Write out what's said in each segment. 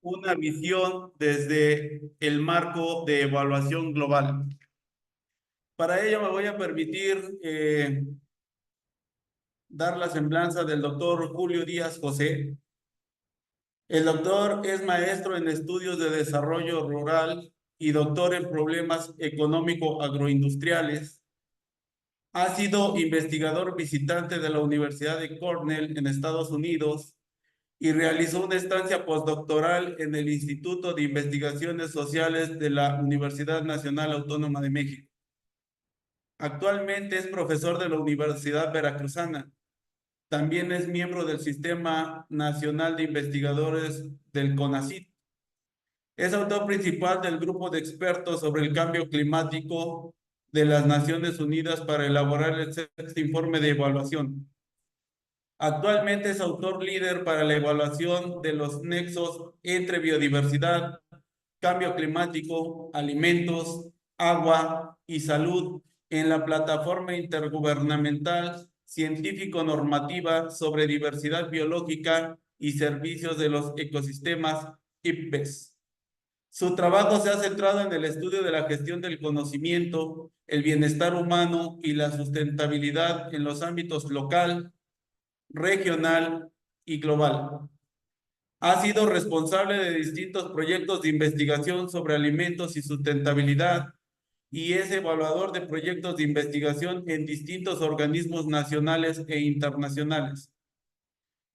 una visión desde el marco de evaluación global. Para ello me voy a permitir dar la semblanza del doctor Julio Díaz José. El doctor es maestro en estudios de desarrollo rural y doctor en problemas económico-agroindustriales. Ha sido investigador visitante de la Universidad de Cornell en Estados Unidos y realizó una estancia postdoctoral en el Instituto de Investigaciones Sociales de la Universidad Nacional Autónoma de México. Actualmente es profesor de la Universidad Veracruzana. También es miembro del Sistema Nacional de Investigadores del CONACYT. Es autor principal del grupo de expertos sobre el cambio climático de las Naciones Unidas para elaborar el sexto informe de evaluación. Actualmente es autor líder para la evaluación de los nexos entre biodiversidad, cambio climático, alimentos, agua y salud en la plataforma intergubernamental científico-normativa sobre diversidad biológica y servicios de los ecosistemas IPBES. Su trabajo se ha centrado en el estudio de la gestión del conocimiento, el bienestar humano y la sustentabilidad en los ámbitos local, regional y global. Ha sido responsable de distintos proyectos de investigación sobre alimentos y sustentabilidad y es evaluador de proyectos de investigación en distintos organismos nacionales e internacionales.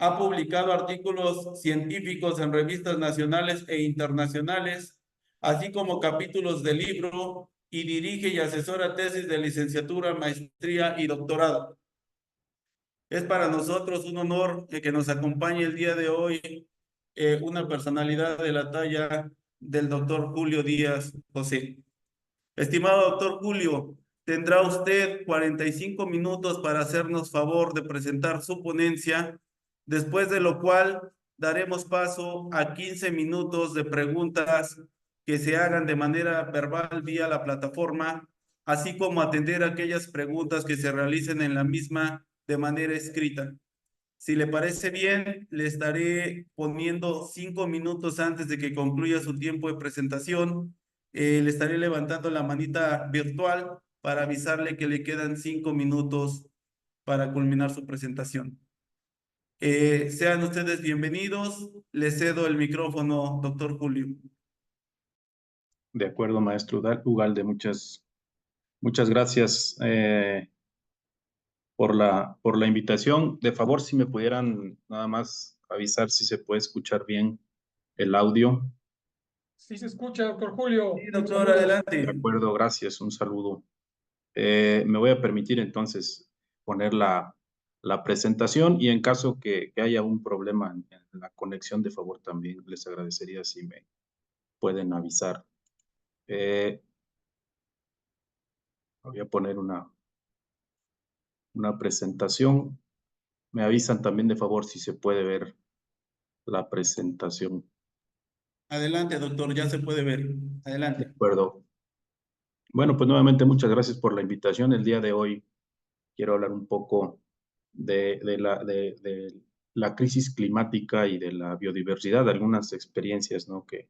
Ha publicado artículos científicos en revistas nacionales e internacionales, así como capítulos de libro, y dirige y asesora tesis de licenciatura, maestría y doctorado. Es para nosotros un honor que nos acompañe el día de hoy una personalidad de la talla del doctor Julio Díaz José. Estimado doctor Julio, tendrá usted 45 minutos para hacernos favor de presentar su ponencia, después de lo cual daremos paso a 15 minutos de preguntas que se hagan de manera verbal vía la plataforma, así como atender aquellas preguntas que se realicen en la misma de manera escrita. Si le parece bien, le estaré poniendo 5 minutos antes de que concluya su tiempo de presentación. Le estaré levantando la manita virtual para avisarle que le quedan 5 minutos para culminar su presentación. Sean ustedes bienvenidos. Le cedo el micrófono, doctor Julio. De acuerdo, maestro Ugalde, muchas gracias por la invitación. De favor, si me pudieran nada más avisar si se puede escuchar bien el audio. Sí se escucha, doctor Julio. Sí, doctor, adelante. De acuerdo, gracias, un saludo. Me voy a permitir entonces poner la presentación y en caso que haya un problema en la conexión, de favor también les agradecería si me pueden avisar. Voy a poner una presentación. Me avisan también de favor si se puede ver la presentación. Adelante, doctor, ya se puede ver. Adelante. De acuerdo. Bueno, pues nuevamente muchas gracias por la invitación. El día de hoy quiero hablar un poco de la crisis climática y de la biodiversidad, de algunas experiencias, ¿no?, que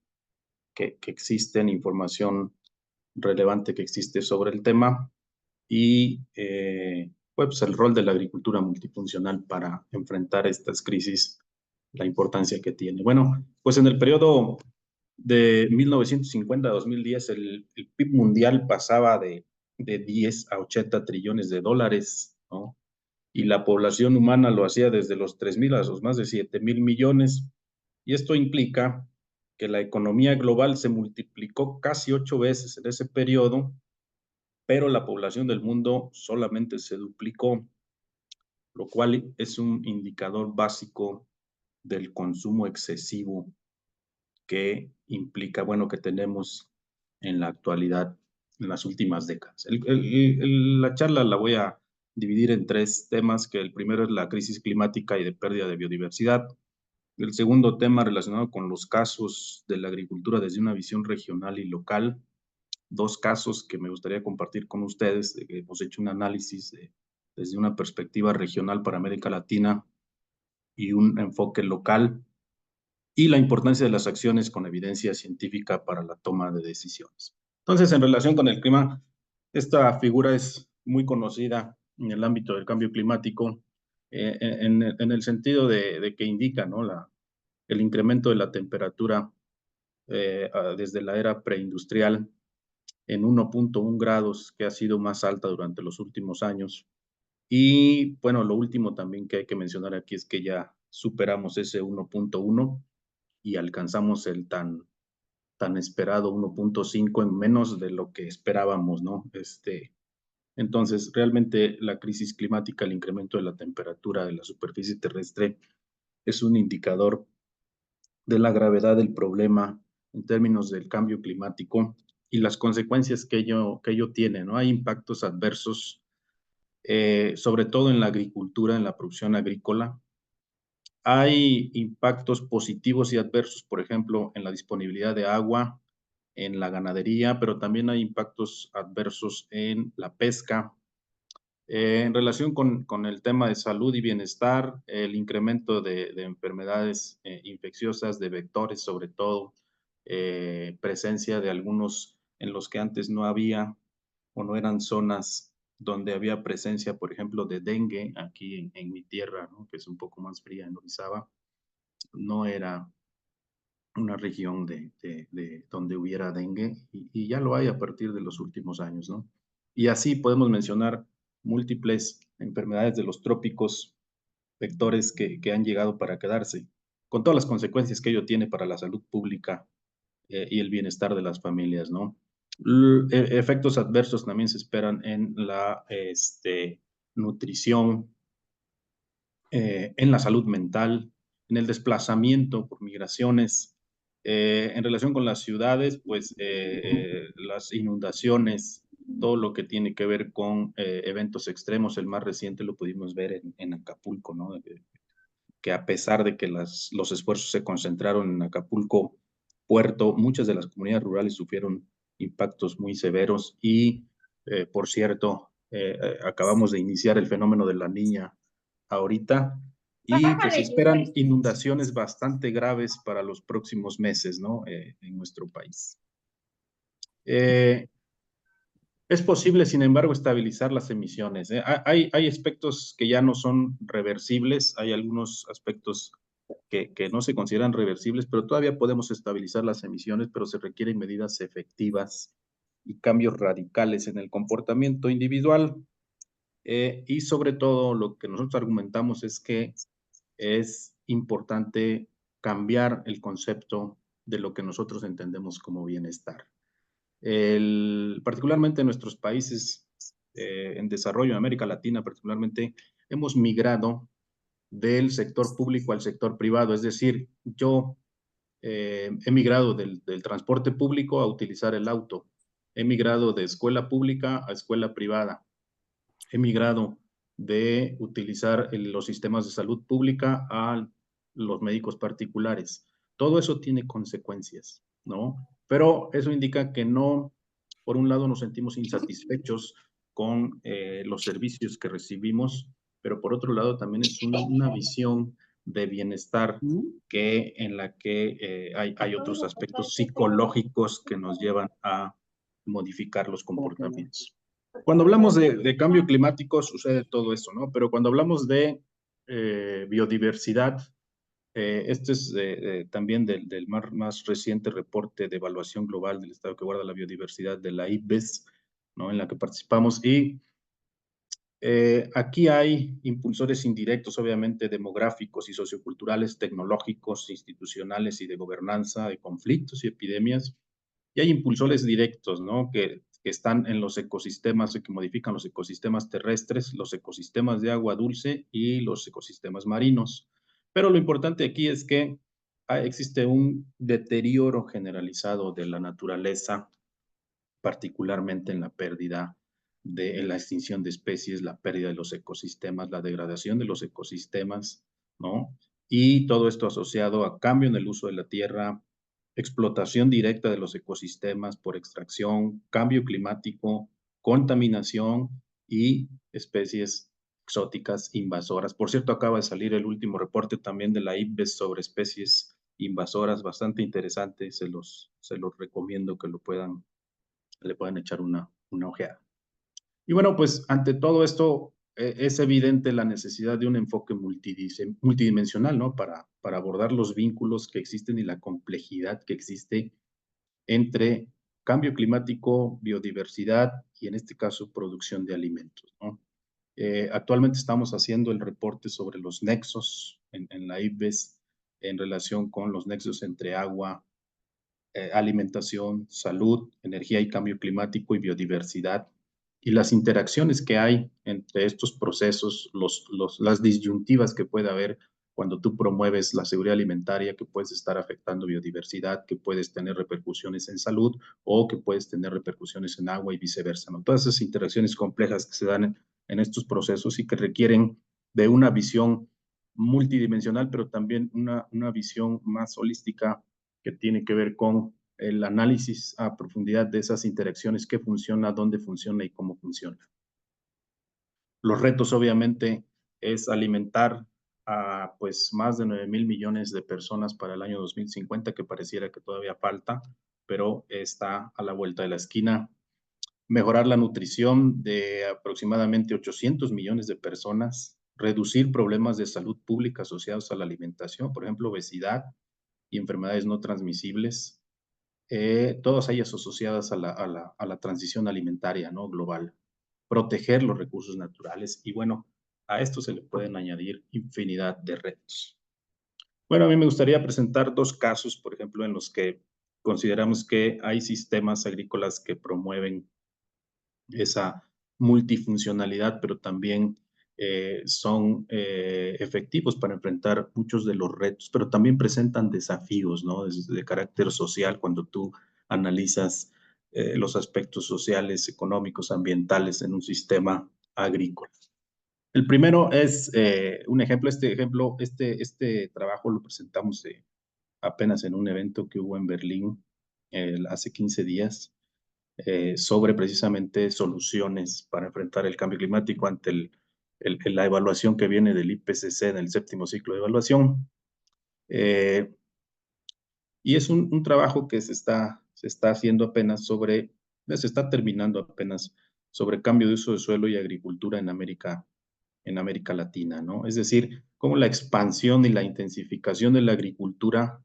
existen, información relevante que existe sobre el tema y pues el rol de la agricultura multifuncional para enfrentar estas crisis, la importancia que tiene. Bueno, pues en el periodo de 1950 a 2010, el PIB mundial pasaba de 10 a 80 trillones de dólares, ¿no? Y la población humana lo hacía desde los 3,000 a los más de 7,000 millones. Y esto implica que la economía global se multiplicó casi 8 veces en ese periodo, pero la población del mundo solamente se duplicó, lo cual es un indicador básico del consumo excesivo que implica, bueno, que tenemos en la actualidad, en las últimas décadas. La charla la voy a dividir en 3 temas, que el primero es la crisis climática y de pérdida de biodiversidad. El segundo tema relacionado con los casos de la agricultura desde una visión regional y local. 2 casos que me gustaría compartir con ustedes. Hemos hecho un análisis desde una perspectiva regional para América Latina y un enfoque local. y la importancia de las acciones con evidencia científica para la toma de decisiones. Entonces, en relación con el clima, esta figura es muy conocida en el ámbito del cambio climático, en el sentido de que indica, ¿no?, el incremento de la temperatura desde la era preindustrial en 1.1 grados, que ha sido más alta durante los últimos años. Y bueno, lo último también que hay que mencionar aquí es que ya superamos ese 1.1 y alcanzamos el tan esperado 1.5 en menos de lo que esperábamos, ¿no? Entonces, realmente la crisis climática, el incremento de la temperatura de la superficie terrestre, es un indicador de la gravedad del problema en términos del cambio climático y las consecuencias que ello tiene, ¿no? Hay impactos adversos, sobre todo en la agricultura, en la producción agrícola. Hay impactos positivos y adversos, por ejemplo, en la disponibilidad de agua, en la ganadería, pero también hay impactos adversos en la pesca. En relación con el tema de salud y bienestar, el incremento de enfermedades infecciosas, de vectores sobre todo, presencia de algunos en los que antes no había o no eran zonas donde había presencia, por ejemplo, de dengue, aquí en mi tierra, ¿no?, que es un poco más fría, en Orizaba, no era una región de donde hubiera dengue y ya lo hay a partir de los últimos años, ¿no? Y así podemos mencionar múltiples enfermedades de los trópicos, vectores que han llegado para quedarse, con todas las consecuencias que ello tiene para la salud pública y el bienestar de las familias, ¿no? Efectos adversos también se esperan en la nutrición, en la salud mental, en el desplazamiento por migraciones. En relación con las ciudades, pues las inundaciones, todo lo que tiene que ver con eventos extremos, el más reciente lo pudimos ver en Acapulco, ¿no? Que a pesar de que los esfuerzos se concentraron en Acapulco Puerto, muchas de las comunidades rurales sufrieron impactos muy severos y, por cierto, acabamos de iniciar el fenómeno de la Niña ahorita y pues se esperan inundaciones bastante graves para los próximos meses, ¿no?, en nuestro país. Es posible, sin embargo, estabilizar las emisiones. Hay aspectos que ya no son reversibles, hay algunos aspectos que no se consideran reversibles, pero todavía podemos estabilizar las emisiones, pero se requieren medidas efectivas y cambios radicales en el comportamiento individual. Y sobre todo, lo que nosotros argumentamos es que es importante cambiar el concepto de lo que nosotros entendemos como bienestar. Particularmente en nuestros países en desarrollo, en América Latina particularmente, hemos migrado del sector público al sector privado. Es decir, yo he migrado del transporte público a utilizar el auto. He migrado de escuela pública a escuela privada. He migrado de utilizar los sistemas de salud pública a los médicos particulares. Todo eso tiene consecuencias, ¿no? Pero eso indica que no, por un lado nos sentimos insatisfechos con los servicios que recibimos, pero por otro lado también es una visión de bienestar en la que hay otros aspectos psicológicos que nos llevan a modificar los comportamientos. Cuando hablamos de cambio climático sucede todo eso, ¿no? Pero cuando hablamos de biodiversidad, este es también del más reciente reporte de evaluación global del estado que guarda la biodiversidad de la IPBES, ¿no?, en la que participamos. Y aquí hay impulsores indirectos, obviamente, demográficos y socioculturales, tecnológicos, institucionales y de gobernanza, de conflictos y epidemias. Y hay impulsores directos, ¿no?, que están en los ecosistemas, que modifican los ecosistemas terrestres, los ecosistemas de agua dulce y los ecosistemas marinos. Pero lo importante aquí es que existe un deterioro generalizado de la naturaleza, particularmente en la pérdida en la extinción de especies, la pérdida de los ecosistemas, la degradación de los ecosistemas, ¿no? Y todo esto asociado a cambio en el uso de la tierra, explotación directa de los ecosistemas por extracción, cambio climático, contaminación y especies exóticas invasoras. Por cierto, acaba de salir el último reporte también de la IPBES sobre especies invasoras, bastante interesante, se los recomiendo que le puedan echar una ojeada. Y bueno, pues ante todo esto es evidente la necesidad de un enfoque multidimensional, ¿no? Para abordar los vínculos que existen y la complejidad que existe entre cambio climático, biodiversidad y en este caso producción de alimentos, ¿no? Actualmente estamos haciendo el reporte sobre los nexos en la IPBES en relación con los nexos entre agua, alimentación, salud, energía y cambio climático y biodiversidad, y las interacciones que hay entre estos procesos, las disyuntivas que puede haber cuando tú promueves la seguridad alimentaria, que puedes estar afectando biodiversidad, que puedes tener repercusiones en salud o que puedes tener repercusiones en agua y viceversa, ¿no? Todas esas interacciones complejas que se dan en estos procesos y que requieren de una visión multidimensional, pero también una visión más holística que tiene que ver con el análisis a profundidad de esas interacciones, qué funciona, dónde funciona y cómo funciona. Los retos, obviamente, es alimentar a pues más de 9,000 millones de personas para el año 2050, que pareciera que todavía falta, pero está a la vuelta de la esquina. Mejorar la nutrición de aproximadamente 800 millones de personas, reducir problemas de salud pública asociados a la alimentación, por ejemplo, obesidad y enfermedades no transmisibles, todas ellas asociadas a la transición alimentaria, ¿no? Global, proteger los recursos naturales y bueno, a esto se le pueden añadir infinidad de retos. Bueno, a mí me gustaría presentar dos casos, por ejemplo, en los que consideramos que hay sistemas agrícolas que promueven esa multifuncionalidad, pero también son efectivos para enfrentar muchos de los retos, pero también presentan desafíos, ¿no? De carácter social cuando tú analizas los aspectos sociales, económicos, ambientales en un sistema agrícola. El primero es un ejemplo, este trabajo lo presentamos apenas en un evento que hubo en Berlín hace 15 días, sobre precisamente soluciones para enfrentar el cambio climático ante la evaluación que viene del IPCC en el 7º ciclo de evaluación. Y es un trabajo que se está haciendo apenas se está terminando apenas sobre cambio de uso de suelo y agricultura en América Latina, ¿no? Es decir, cómo la expansión y la intensificación de la agricultura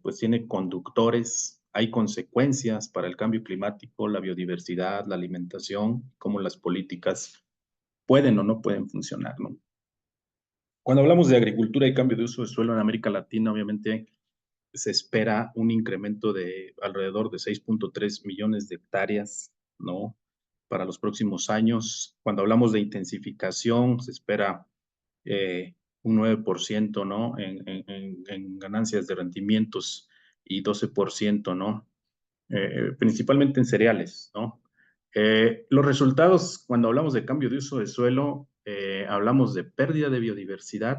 pues tiene conductores, hay consecuencias para el cambio climático, la biodiversidad, la alimentación, cómo las políticas pueden o no pueden funcionar, ¿no? Cuando hablamos de agricultura y cambio de uso de suelo en América Latina, obviamente se espera un incremento de alrededor de 6.3 millones de hectáreas, ¿no? Para los próximos años. Cuando hablamos de intensificación, se espera un 9%, ¿no? En ganancias de rendimientos y 12%, ¿no? Principalmente en cereales, ¿no? Los resultados, cuando hablamos de cambio de uso de suelo, hablamos de pérdida de biodiversidad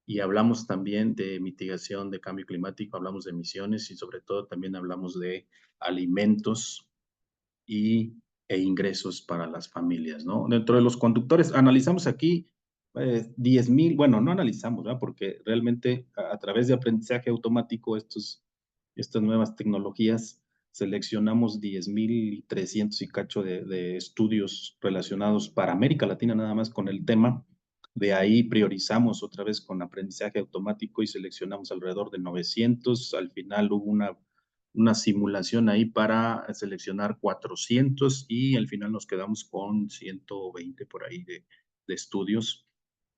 y hablamos también de mitigación de cambio climático, hablamos de emisiones y sobre todo también hablamos de alimentos e ingresos para las familias, ¿no? Dentro de los conductores, analizamos aquí 10,000, bueno, no analizamos, ¿verdad? Porque realmente a través de aprendizaje automático, estas nuevas tecnologías, seleccionamos 10,300 y cacho de estudios relacionados para América Latina nada más con el tema. De ahí priorizamos otra vez con aprendizaje automático y seleccionamos alrededor de 900. Al final hubo una simulación ahí para seleccionar 400 y al final nos quedamos con 120 por ahí de estudios.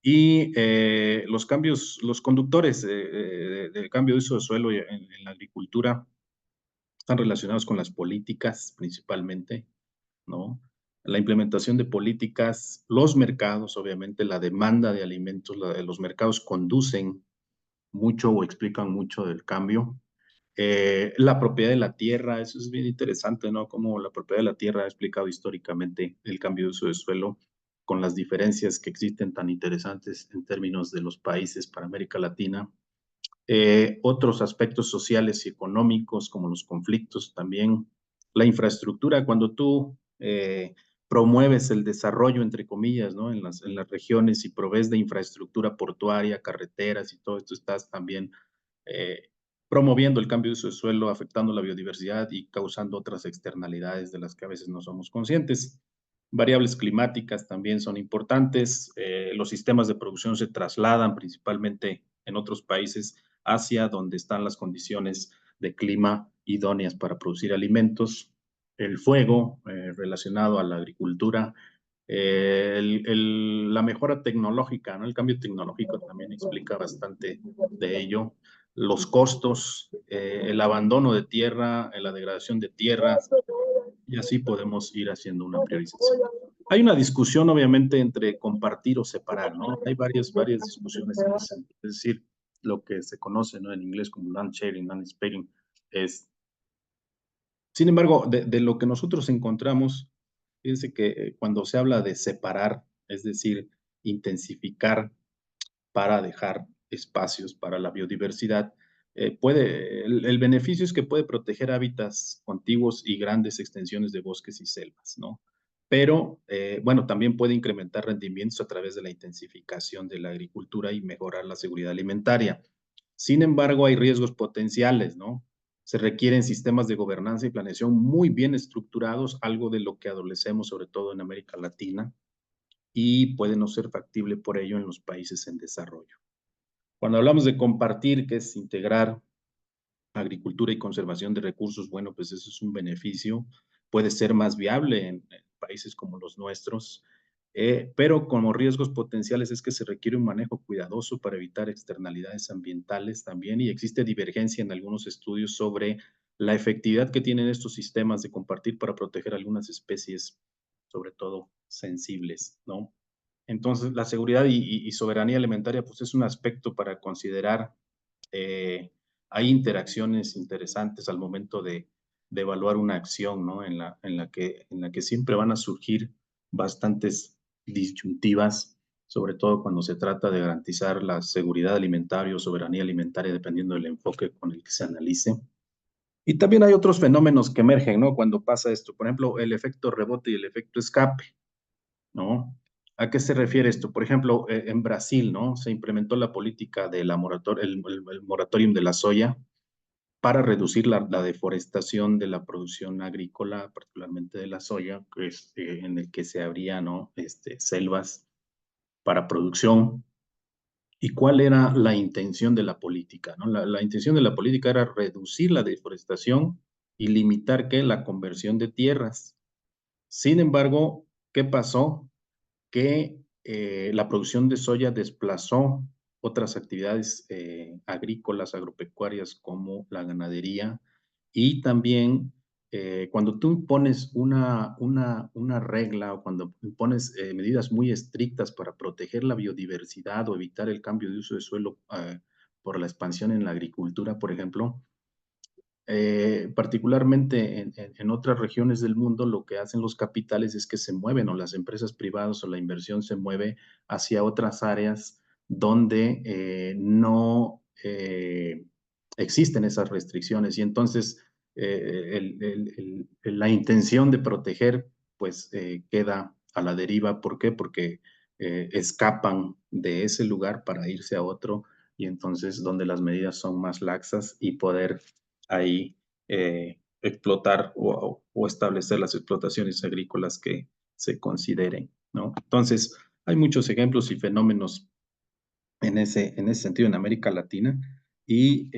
Y los conductores de cambio de uso de suelo en la agricultura están relacionados con las políticas principalmente, ¿no? La implementación de políticas, los mercados, obviamente, la demanda de alimentos, los mercados conducen mucho o explican mucho del cambio. La propiedad de la tierra, eso es bien interesante, ¿no? Cómo la propiedad de la tierra ha explicado históricamente el cambio de uso de suelo con las diferencias que existen tan interesantes en términos de los países para América Latina. Otros aspectos sociales y económicos, como los conflictos también. La infraestructura, cuando tú promueves el desarrollo, entre comillas, ¿no? En las regiones y provees de infraestructura portuaria, carreteras y todo esto, estás también promoviendo el cambio de uso de suelo, afectando la biodiversidad y causando otras externalidades de las que a veces no somos conscientes. Variables climáticas también son importantes. Los sistemas de producción se trasladan principalmente en otros países hacia donde están las condiciones de clima idóneas para producir alimentos. El fuego relacionado a la agricultura, la mejora tecnológica, ¿no? El cambio tecnológico también explica bastante de ello. Los costos, el abandono de tierra, la degradación de tierras, y así podemos ir haciendo una priorización. Hay una discusión, obviamente, entre compartir o separar, ¿no? Hay varias discusiones en ese sentido. Es decir, lo que se conoce, ¿no?, en inglés como land sharing, land sparing, es... Sin embargo, de lo que nosotros encontramos, fíjense que cuando se habla de separar, es decir, intensificar para dejar espacios para la biodiversidad, el beneficio es que puede proteger hábitats contiguos y grandes extensiones de bosques y selvas, ¿no? Pero, bueno, también puede incrementar rendimientos a través de la intensificación de la agricultura y mejorar la seguridad alimentaria. Sin embargo, hay riesgos potenciales, ¿no? Se requieren sistemas de gobernanza y planeación muy bien estructurados, algo de lo que adolecemos sobre todo en América Latina, y puede no ser factible por ello en los países en desarrollo. Cuando hablamos de compartir, que es integrar agricultura y conservación de recursos, bueno, pues eso es un beneficio, puede ser más viable en países como los nuestros, pero como riesgos potenciales es que se requiere un manejo cuidadoso para evitar externalidades ambientales también, y existe divergencia en algunos estudios sobre la efectividad que tienen estos sistemas de compartir para proteger algunas especies, sobre todo sensibles, ¿no? Entonces, la seguridad y soberanía alimentaria, pues es un aspecto para considerar. Hay interacciones interesantes al momento de evaluar una acción, ¿no? En la que siempre van a surgir bastantes disyuntivas, sobre todo cuando se trata de garantizar la seguridad alimentaria o soberanía alimentaria, dependiendo del enfoque con el que se analice. Y también hay otros fenómenos que emergen, ¿no? Cuando pasa esto, por ejemplo, el efecto rebote y el efecto escape, ¿no? ¿A qué se refiere esto? Por ejemplo, en Brasil, ¿no? Se implementó la política de la el moratorium de la soya para reducir la deforestación de la producción agrícola, particularmente de la soya, que es, en el que se abría, ¿no?, selvas para producción. ¿Y cuál era la intención de la política, ¿no? La intención de la política era reducir la deforestación y limitar, ¿qué?, la conversión de tierras. Sin embargo, ¿qué pasó? Que la producción de soya desplazó otras actividades agrícolas, agropecuarias, como la ganadería, y también cuando tú impones una regla o cuando impones medidas muy estrictas para proteger la biodiversidad o evitar el cambio de uso de suelo por la expansión en la agricultura, por ejemplo, particularmente en otras regiones del mundo, lo que hacen los capitales es que se mueven, o las empresas privadas o la inversión se mueve hacia otras áreas donde no existen esas restricciones, y entonces la intención de proteger pues queda a la deriva. ¿Por qué? Porque escapan de ese lugar para irse a otro, y entonces donde las medidas son más laxas y poder ahí explotar o establecer las explotaciones agrícolas que se consideren, ¿no? Entonces, hay muchos ejemplos y fenómenos en ese sentido en América Latina, y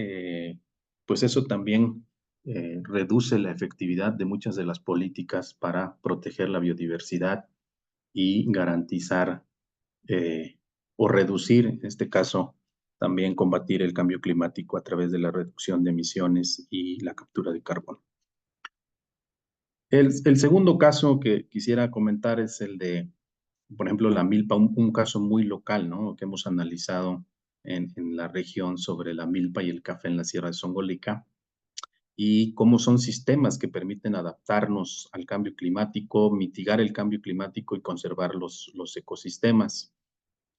pues eso también reduce la efectividad de muchas de las políticas para proteger la biodiversidad y garantizar o reducir, en este caso, también combatir el cambio climático a través de la reducción de emisiones y la captura de carbono. El segundo caso que quisiera comentar es el de, por ejemplo, la milpa, un caso muy local, ¿no?, que hemos analizado en la región sobre la milpa y el café en la Sierra de Songolica, y cómo son sistemas que permiten adaptarnos al cambio climático, mitigar el cambio climático y conservar los ecosistemas.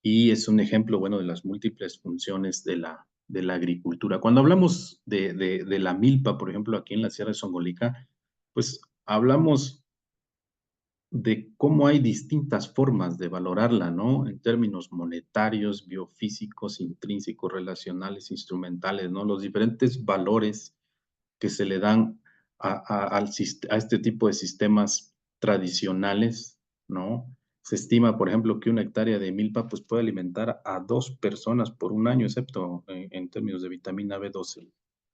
Y es un ejemplo, bueno, de las múltiples funciones de la agricultura. Cuando hablamos de la milpa, por ejemplo, aquí en la Sierra de Songolica, pues hablamos de cómo hay distintas formas de valorarla, ¿no? En términos monetarios, biofísicos, intrínsecos, relacionales, instrumentales, ¿no? Los diferentes valores que se le dan a este tipo de sistemas tradicionales, ¿no? Se estima, por ejemplo, que una hectárea de milpa pues, puede alimentar a 2 personas por un año, excepto en términos de vitamina B12.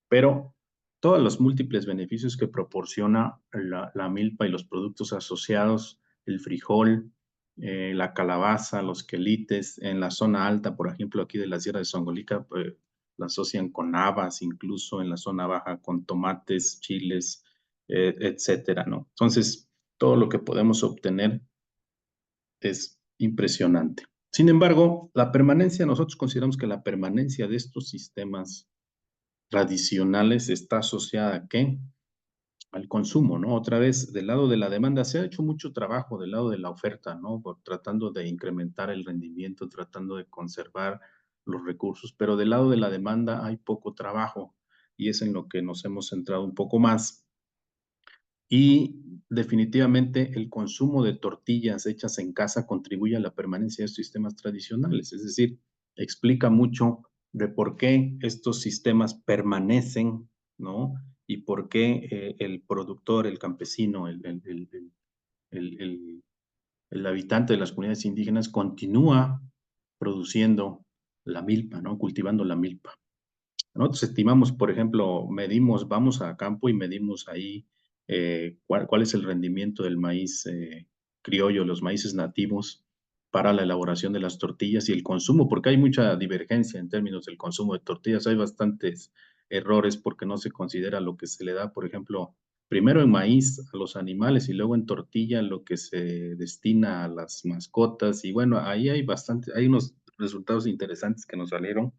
Pero todos los múltiples beneficios que proporciona la milpa y los productos asociados, el frijol, la calabaza, los quelites, en la zona alta, por ejemplo, aquí de la Sierra de Songolica, pues, la asocian con habas, incluso en la zona baja con tomates, chiles, etcétera, ¿no? Entonces, todo lo que podemos obtener es impresionante. Sin embargo, la permanencia, nosotros consideramos que la permanencia de estos sistemas tradicionales está asociada ¿a qué? Al consumo, ¿no? Otra vez, del lado de la demanda, se ha hecho mucho trabajo del lado de la oferta, ¿no? Tratando de incrementar el rendimiento, tratando de conservar los recursos, pero del lado de la demanda hay poco trabajo y es en lo que nos hemos centrado un poco más. Y definitivamente el consumo de tortillas hechas en casa contribuye a la permanencia de estos sistemas tradicionales, es decir, explica mucho de por qué estos sistemas permanecen, ¿no? Y por qué el productor, el campesino, el- el habitante de las comunidades indígenas continúa produciendo la milpa, ¿no? Cultivando la milpa. Nosotros estimamos, por ejemplo, medimos, vamos a campo y medimos ahí cuál es el rendimiento del maíz criollo, los maíces nativos para la elaboración de las tortillas y el consumo, porque hay mucha divergencia en términos del consumo de tortillas. Hay bastantes errores porque no se considera lo que se le da, por ejemplo, primero en maíz a los animales y luego en tortilla lo que se destina a las mascotas. Y bueno, ahí hay hay unos resultados interesantes que nos salieron,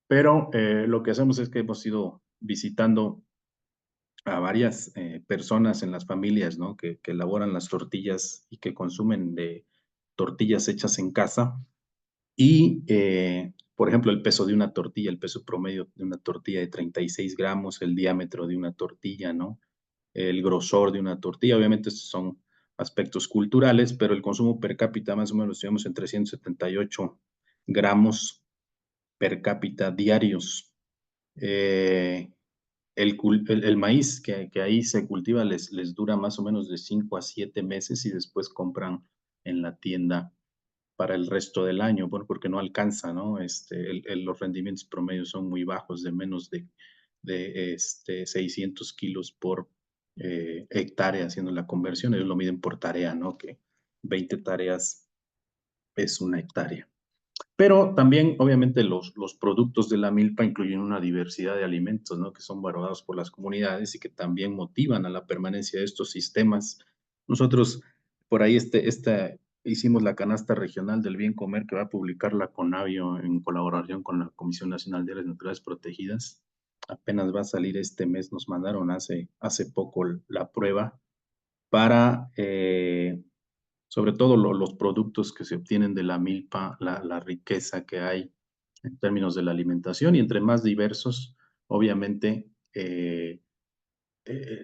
pero lo que hacemos es que hemos ido visitando a varias personas en las familias, ¿no? Que elaboran las tortillas y que consumen de tortillas hechas en casa. Y, por ejemplo, el peso de una tortilla, el peso promedio de una tortilla de 36 gramos, el diámetro de una tortilla, ¿no? El grosor de una tortilla. Obviamente estos son aspectos culturales, pero el consumo per cápita más o menos lo estimamos en 378 gramos per cápita diarios. El maíz que ahí se cultiva les dura más o menos de 5 a 7 meses y después compran en la tienda para el resto del año, bueno, porque no alcanza, ¿no? Los rendimientos promedios son muy bajos, de menos de 600 kilos por hectárea haciendo la conversión. Ellos lo miden por tarea, ¿no? Que 20 tareas es una hectárea. Pero también, obviamente, los productos de la milpa incluyen una diversidad de alimentos, ¿no? Que son valorados por las comunidades y que también motivan a la permanencia de estos sistemas. Nosotros, por ahí, hicimos la canasta regional del bien comer que va a publicar la CONABIO en colaboración con la Comisión Nacional de Áreas Naturales Protegidas. Apenas va a salir este mes, nos mandaron hace poco la prueba para sobre todo los productos que se obtienen de la milpa, la riqueza que hay en términos de la alimentación y entre más diversos, obviamente,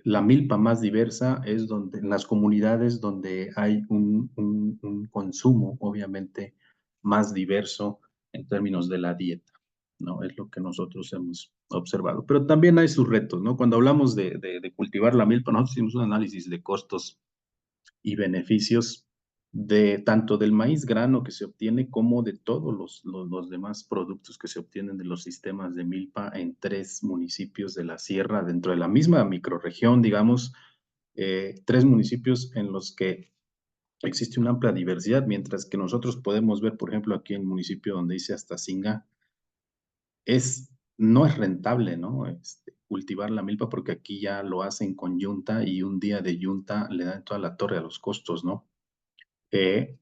la milpa más diversa es donde, en las comunidades donde hay un consumo, obviamente, más diverso en términos de la dieta, ¿no? Es lo que nosotros hemos observado. Pero también hay sus retos, ¿no? Cuando hablamos de cultivar la milpa, nosotros hicimos un análisis de costos y beneficios de tanto del maíz grano que se obtiene como de todos los demás productos que se obtienen de los sistemas de milpa en 3 municipios de la sierra, dentro de la misma microrregión, digamos, 3 municipios en los que existe una amplia diversidad, mientras que nosotros podemos ver, por ejemplo, aquí en el municipio donde dice Astacinga, no es rentable, ¿no? Cultivar la milpa porque aquí ya lo hacen con yunta y un día de yunta le dan toda la torre a los costos, ¿no? De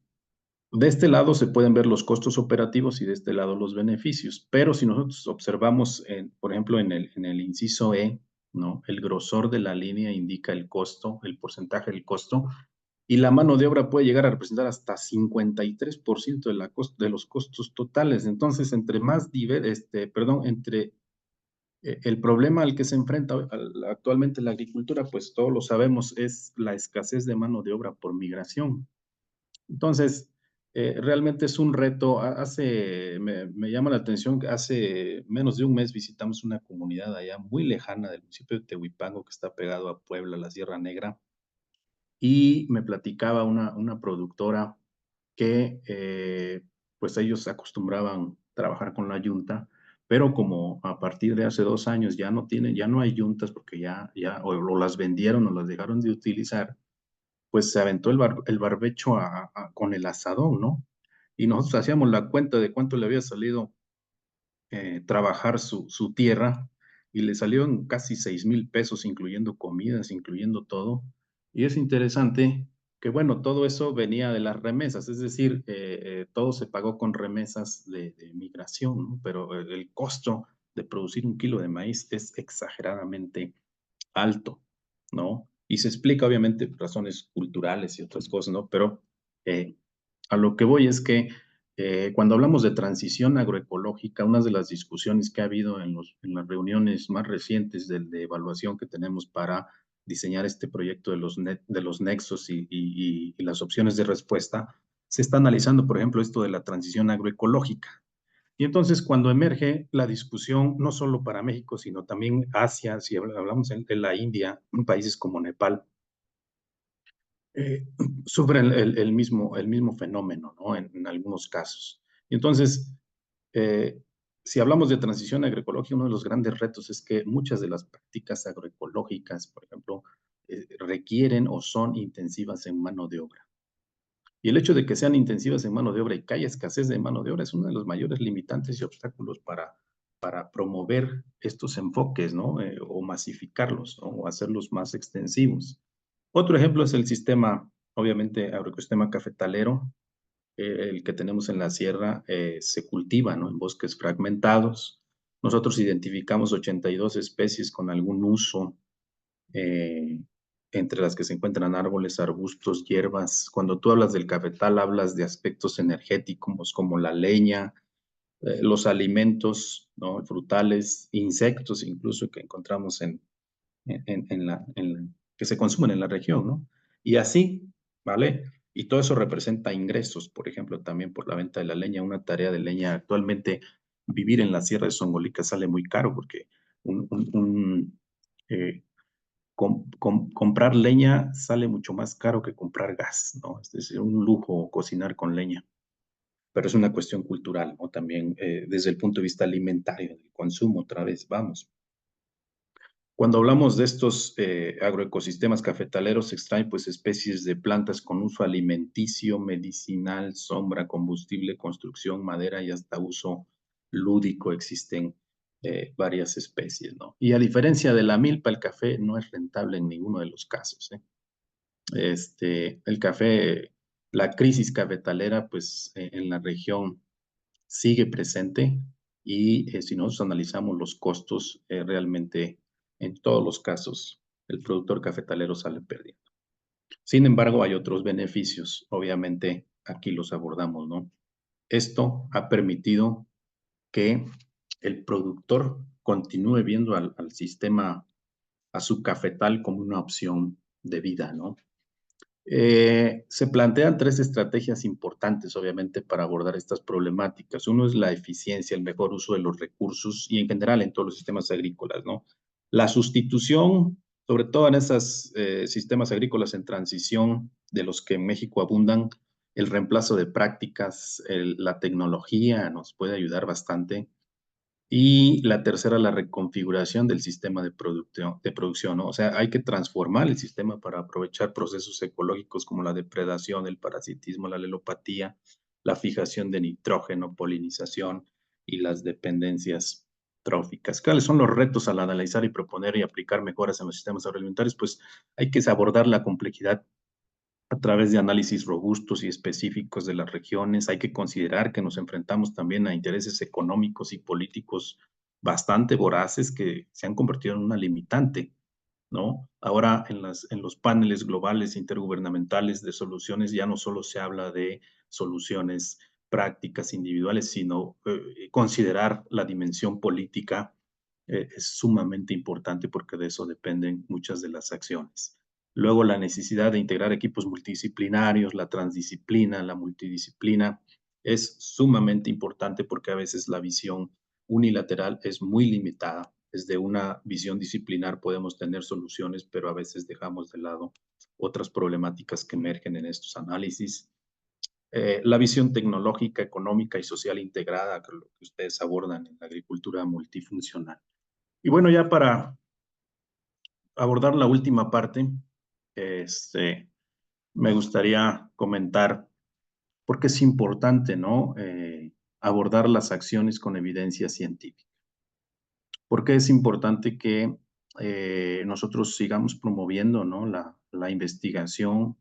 este lado se pueden ver los costos operativos y de este lado los beneficios, pero si nosotros observamos, por ejemplo, en el inciso E, ¿no? El grosor de la línea indica el costo, el porcentaje del costo, y la mano de obra puede llegar a representar hasta 53% de los costos totales. Entonces, entre El problema al que se enfrenta actualmente la agricultura, pues todos lo sabemos, es la escasez de mano de obra por migración. Entonces, realmente es un reto. Me llama la atención que hace menos de un mes visitamos una comunidad allá muy lejana del municipio de Tehuipango, que está pegado a Puebla, la Sierra Negra, y me platicaba una productora que pues ellos acostumbraban trabajar con la yunta, pero como a partir de hace 2 años ya no hay yuntas porque o las vendieron o las dejaron de utilizar, pues se aventó el barbecho con el asadón, ¿no? Y nosotros hacíamos la cuenta de cuánto le había salido trabajar su tierra y le salió en casi 6,000 pesos, incluyendo comidas, incluyendo todo. Y es interesante que, bueno, todo eso venía de las remesas, es decir, todo se pagó con remesas de migración, ¿no? Pero el costo de producir 1 kilo de maíz es exageradamente alto, ¿no? Y se explica obviamente por razones culturales y otras cosas, ¿no? Pero a lo que voy es que cuando hablamos de transición agroecológica, una de las discusiones que ha habido en las reuniones más recientes de evaluación que tenemos para diseñar este proyecto de los nexos y las opciones de respuesta, se está analizando, por ejemplo, esto de la transición agroecológica. Y entonces cuando emerge la discusión, no solo para México, sino también Asia, si hablamos de la India, países como Nepal, eh, sufren el mismo fenómeno, ¿no? En algunos casos. Y entonces, eh, si hablamos de transición agroecológica, uno de los grandes retos es que muchas de las prácticas agroecológicas, por ejemplo, requieren o son intensivas en mano de obra. Y el hecho de que sean intensivas en mano de obra y que haya escasez de mano de obra es uno de los mayores limitantes y obstáculos para promover estos enfoques, ¿no? O masificarlos, ¿no? O hacerlos más extensivos. Otro ejemplo es el sistema, obviamente, agroecosistema cafetalero, el que tenemos en la sierra, se cultiva, ¿no? En bosques fragmentados. Nosotros identificamos 82 especies con algún uso, eh, entre las que se encuentran árboles, arbustos, hierbas. Cuando tú hablas del cafetal, hablas de aspectos energéticos como la leña, los alimentos, ¿no? Frutales, insectos incluso que encontramos que se consumen en la región, ¿no? Y así, ¿vale? Y todo eso representa ingresos, por ejemplo, también por la venta de la leña, una tarea de leña. Actualmente, vivir en la Sierra de Songolica sale muy caro porque eh, comprar leña sale mucho más caro que comprar gas, ¿no? Es decir, un lujo cocinar con leña, pero es una cuestión cultural, ¿no? También desde el punto de vista alimentario, del consumo, otra vez, vamos. Cuando hablamos de estos agroecosistemas cafetaleros, se extraen pues especies de plantas con uso alimenticio, medicinal, sombra, combustible, construcción, madera y hasta uso lúdico. Existen varias especies, ¿no? Y a diferencia de la milpa, el café no es rentable en ninguno de los casos, ¿eh? El café, la crisis cafetalera, pues en la región sigue presente y si nosotros analizamos los costos, realmente en todos los casos el productor cafetalero sale perdiendo. Sin embargo, hay otros beneficios, obviamente aquí los abordamos, ¿no? Esto ha permitido que el productor continúe viendo al sistema, a su cafetal como una opción de vida, ¿no? Se plantean 3 estrategias importantes, obviamente, para abordar estas problemáticas. Uno es la eficiencia, el mejor uso de los recursos y en general en todos los sistemas agrícolas, ¿no? La sustitución, sobre todo en esos sistemas agrícolas en transición, de los que en México abundan, el reemplazo de prácticas, la tecnología nos puede ayudar bastante. Y la tercera, la reconfiguración del sistema de producción, ¿no? O sea, hay que transformar el sistema para aprovechar procesos ecológicos como la depredación, el parasitismo, la alelopatía, la fijación de nitrógeno, polinización y las dependencias tróficas. ¿Cuáles son los retos al analizar y proponer y aplicar mejoras en los sistemas agroalimentarios? Pues hay que abordar la complejidad a través de análisis robustos y específicos de las regiones. Hay que considerar que nos enfrentamos también a intereses económicos y políticos bastante voraces que se han convertido en una limitante, ¿no? Ahora en los paneles globales intergubernamentales de soluciones ya no solo se habla de soluciones prácticas individuales, sino considerar la dimensión política es sumamente importante porque de eso dependen muchas de las acciones. Luego, la necesidad de integrar equipos multidisciplinarios, la transdisciplina, la multidisciplina, es sumamente importante porque a veces la visión unilateral es muy limitada. Desde una visión disciplinar podemos tener soluciones, pero a veces dejamos de lado otras problemáticas que emergen en estos análisis. La visión tecnológica, económica y social integrada, que es lo que ustedes abordan en la agricultura multifuncional. Y bueno, ya para abordar la última parte, me gustaría comentar por qué es importante, ¿no? Abordar las acciones con evidencia científica. ¿Por qué es importante que nosotros sigamos promoviendo, ¿no? la investigación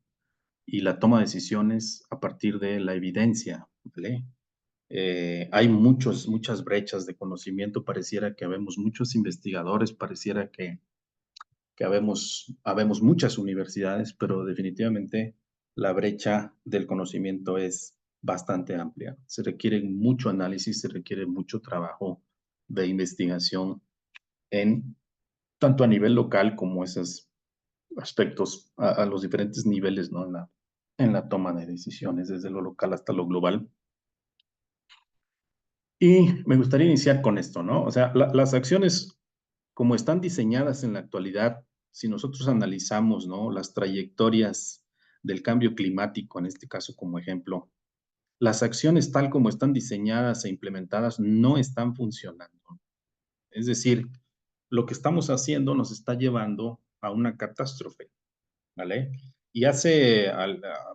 y la toma de decisiones a partir de la evidencia, ¿vale? Hay muchas brechas de conocimiento, pareciera que habemos muchos investigadores, pareciera que habemos muchas universidades, pero definitivamente la brecha del conocimiento es bastante amplia. Se requiere mucho análisis, se requiere mucho trabajo de investigación en tanto a nivel local como esos aspectos a los diferentes niveles, ¿no? En la toma de decisiones, desde lo local hasta lo global. Y me gustaría iniciar con esto, ¿no? O sea, las acciones como están diseñadas en la actualidad, si nosotros analizamos, ¿no? Las trayectorias del cambio climático, en este caso como ejemplo, las acciones tal como están diseñadas e implementadas no están funcionando. Es decir, lo que estamos haciendo nos está llevando a una catástrofe, ¿vale? Y hace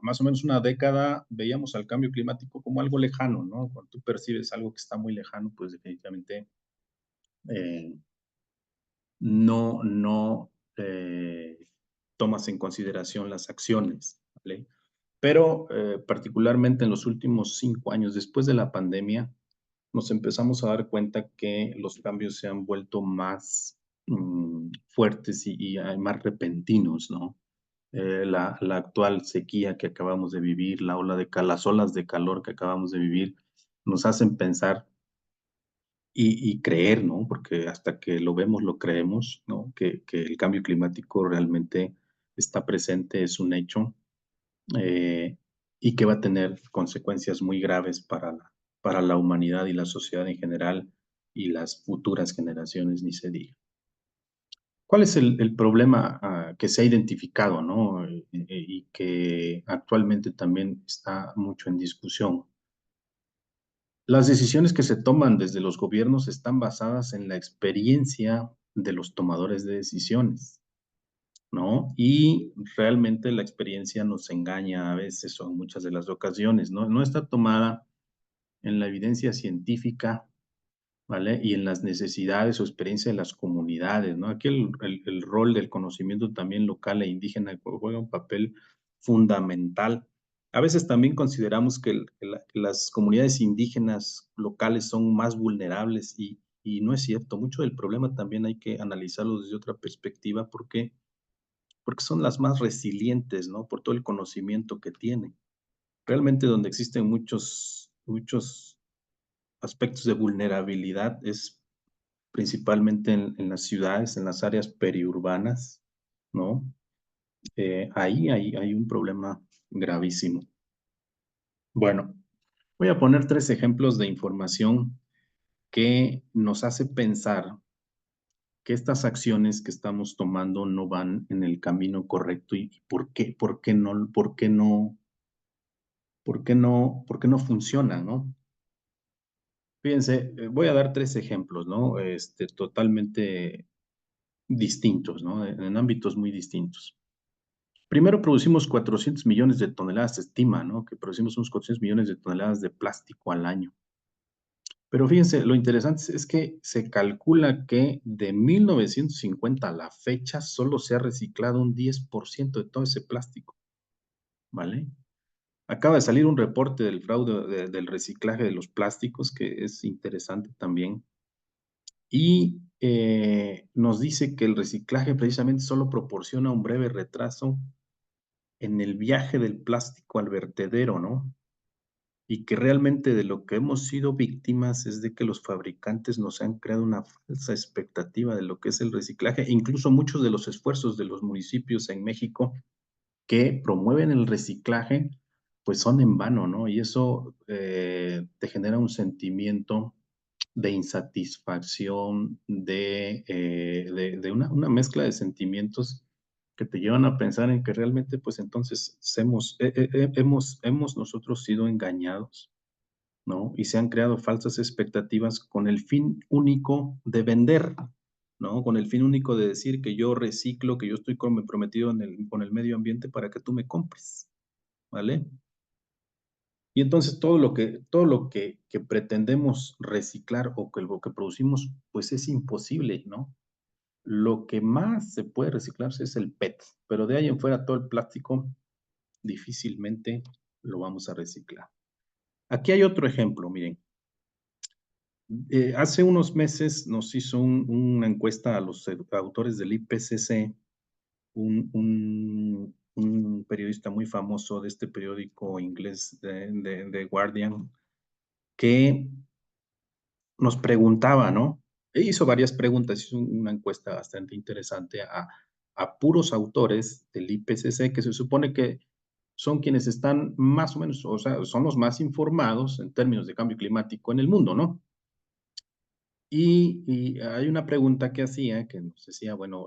más o menos una década veíamos al cambio climático como algo lejano, ¿no? Cuando tú percibes algo que está muy lejano, pues definitivamente eh, no tomas en consideración las acciones, ¿vale? Pero particularmente en los últimos 5 años, después de la pandemia, nos empezamos a dar cuenta que los cambios se han vuelto más fuertes y más repentinos, ¿no? La actual sequía que acabamos de vivir, las olas de calor que acabamos de vivir, nos hacen pensar y creer, ¿no? Porque hasta que lo vemos, lo creemos, ¿no? Que el cambio climático realmente está presente, es un hecho, eh, y que va a tener consecuencias muy graves para la humanidad y la sociedad en general y las futuras generaciones, ni se diga. ¿Cuál es el problema que se ha identificado, ¿no? Y que actualmente también está mucho en discusión? Las decisiones que se toman desde los gobiernos están basadas en la experiencia de los tomadores de decisiones, ¿no? Y realmente la experiencia nos engaña a veces o en muchas de las ocasiones, ¿no? No está tomada en la evidencia científica, ¿vale? Y en las necesidades o experiencia de las comunidades, ¿no? Aquí el rol del conocimiento también local e indígena juega un papel fundamental. A veces también consideramos que las comunidades indígenas locales son más vulnerables y no es cierto. Mucho del problema también hay que analizarlo desde otra perspectiva porque son las más resilientes, ¿no? Por todo el conocimiento que tienen. Realmente donde existen muchos aspectos de vulnerabilidad es principalmente en las ciudades, en las áreas periurbanas, ¿no? Ahí hay un problema gravísimo. Bueno, voy a poner 3 ejemplos de información que nos hace pensar que estas acciones que estamos tomando no van en el camino correcto y por qué no funciona, ¿no? Fíjense, voy a dar 3 ejemplos, ¿no? Totalmente distintos, ¿no? En ámbitos muy distintos. Primero, producimos 400 millones de toneladas, se estima, ¿no? Que producimos unos 400 millones de toneladas de plástico al año. Pero fíjense, lo interesante es que se calcula que de 1950 a la fecha solo se ha reciclado un 10% de todo ese plástico, ¿vale? Acaba de salir un reporte del fraude del reciclaje de los plásticos, que es interesante también, y nos dice que el reciclaje precisamente solo proporciona un breve retraso en el viaje del plástico al vertedero, ¿no? y que realmente de lo que hemos sido víctimas es de que los fabricantes nos han creado una falsa expectativa de lo que es el reciclaje, incluso muchos de los esfuerzos de los municipios en México que promueven el reciclaje, pues son en vano, ¿no? Y eso te genera un sentimiento de insatisfacción, de una mezcla de sentimientos que te llevan a pensar en que realmente, pues entonces hemos nosotros sido engañados, ¿no? Y se han creado falsas expectativas con el fin único de vender, ¿no? Con el fin único de decir que yo reciclo, que yo estoy comprometido con el medio ambiente para que tú me compres, ¿vale? Y entonces todo lo que pretendemos reciclar o que lo que producimos, pues es imposible, ¿no? Lo que más se puede reciclarse es el PET, pero de ahí en fuera todo el plástico difícilmente lo vamos a reciclar. Aquí hay otro ejemplo, miren. Hace unos meses nos hizo una encuesta a los autores del IPCC, un periodista muy famoso de este periódico inglés de Guardian, que nos preguntaba, ¿no? E hizo varias preguntas, hizo una encuesta bastante interesante a puros autores del IPCC, que se supone que son quienes están más o menos, o sea, son los más informados en términos de cambio climático en el mundo, ¿no? Y hay una pregunta que hacía, que nos decía, bueno,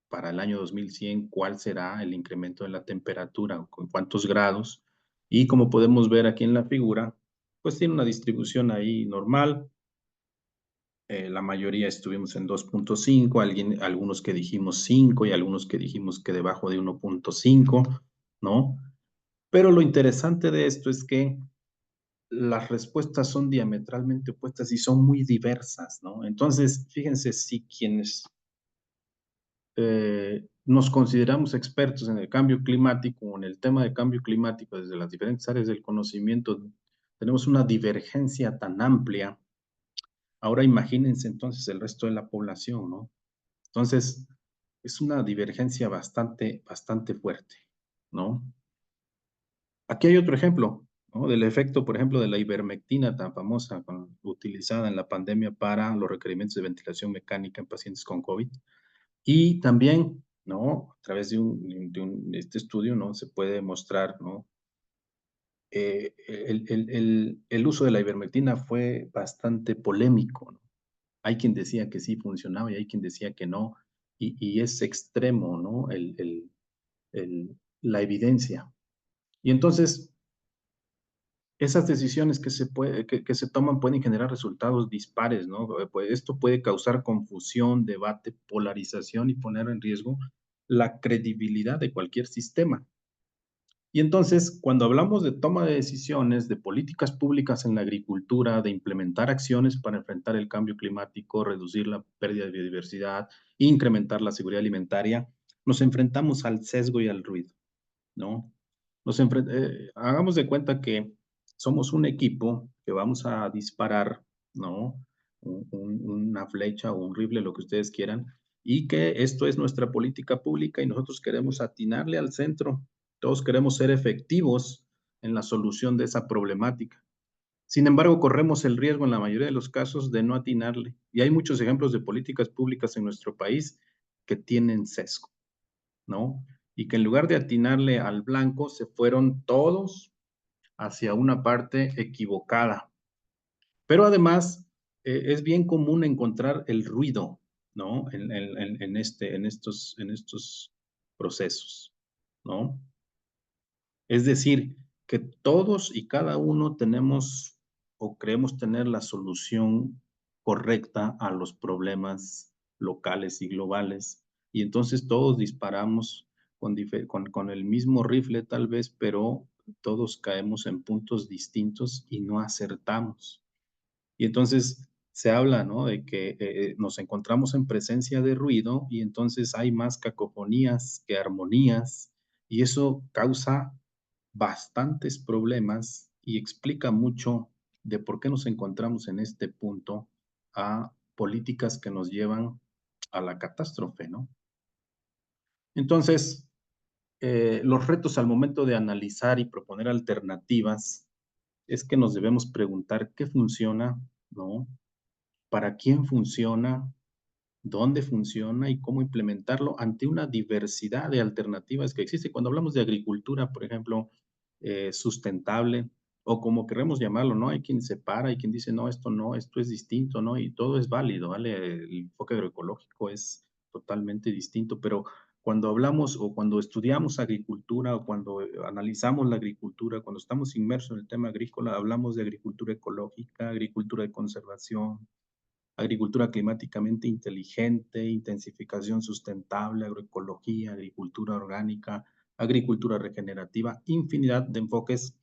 para el año 2100, ¿cuál será el incremento de la temperatura? ¿Con cuántos grados? Y como podemos ver aquí en la figura, pues tiene una distribución ahí normal. La mayoría estuvimos en 2.5, algunos que dijimos 5 y algunos que dijimos que debajo de 1.5, ¿no? Pero lo interesante de esto es que las respuestas son diametralmente opuestas y son muy diversas, ¿no? Entonces, fíjense si quienes nos consideramos expertos en el cambio climático o en el tema de cambio climático desde las diferentes áreas del conocimiento, tenemos una divergencia tan amplia. Ahora imagínense entonces el resto de la población, ¿no? Entonces, es una divergencia bastante fuerte, ¿no? Aquí hay otro ejemplo, ¿no? Del efecto, por ejemplo, de la ivermectina tan famosa, utilizada en la pandemia para los requerimientos de ventilación mecánica en pacientes con COVID. Y también, ¿no? A través de este estudio, ¿no? Se puede mostrar, ¿no? El uso de la ivermectina fue bastante polémico, ¿no? Hay quien decía que sí funcionaba y hay quien decía que no, y es extremo, ¿no? La evidencia. Y entonces, esas decisiones que se toman pueden generar resultados dispares, ¿no? Pues esto puede causar confusión, debate, polarización y poner en riesgo la credibilidad de cualquier sistema. Y entonces, cuando hablamos de toma de decisiones, de políticas públicas en la agricultura, de implementar acciones para enfrentar el cambio climático, reducir la pérdida de biodiversidad, incrementar la seguridad alimentaria, nos enfrentamos al sesgo y al ruido, ¿no? Hagamos de cuenta que somos un equipo que vamos a disparar, ¿no? Una flecha o un rifle, lo que ustedes quieran, y que esto es nuestra política pública y nosotros queremos atinarle al centro. Todos queremos ser efectivos en la solución de esa problemática. Sin embargo, corremos el riesgo en la mayoría de los casos de no atinarle. Y hay muchos ejemplos de políticas públicas en nuestro país que tienen sesgo, ¿no? Y que en lugar de atinarle al blanco, se fueron todos hacia una parte equivocada. Pero además, es bien común encontrar el ruido, ¿no? En estos procesos, ¿no? Es decir, que todos y cada uno tenemos o creemos tener la solución correcta a los problemas locales y globales. Y entonces todos disparamos con el mismo rifle tal vez, pero todos caemos en puntos distintos y no acertamos. Y entonces se habla, ¿no? De que nos encontramos en presencia de ruido y entonces hay más cacofonías que armonías y eso causa bastantes problemas y explica mucho de por qué nos encontramos en este punto a políticas que nos llevan a la catástrofe, ¿no? Entonces, los retos al momento de analizar y proponer alternativas es que nos debemos preguntar qué funciona, ¿no? ¿Para quién funciona? ¿Dónde funciona y cómo implementarlo ante una diversidad de alternativas que existe? Cuando hablamos de agricultura, por ejemplo, sustentable, o como queremos llamarlo, ¿no? Hay quien separa, hay quien dice, no, esto no, esto es distinto, ¿no? Y todo es válido, ¿vale? El enfoque agroecológico es totalmente distinto, pero cuando hablamos o cuando estudiamos agricultura o cuando analizamos la agricultura, cuando estamos inmersos en el tema agrícola, hablamos de agricultura ecológica, agricultura de conservación, agricultura climáticamente inteligente, intensificación sustentable, agroecología, agricultura orgánica, agricultura regenerativa, infinidad de enfoques,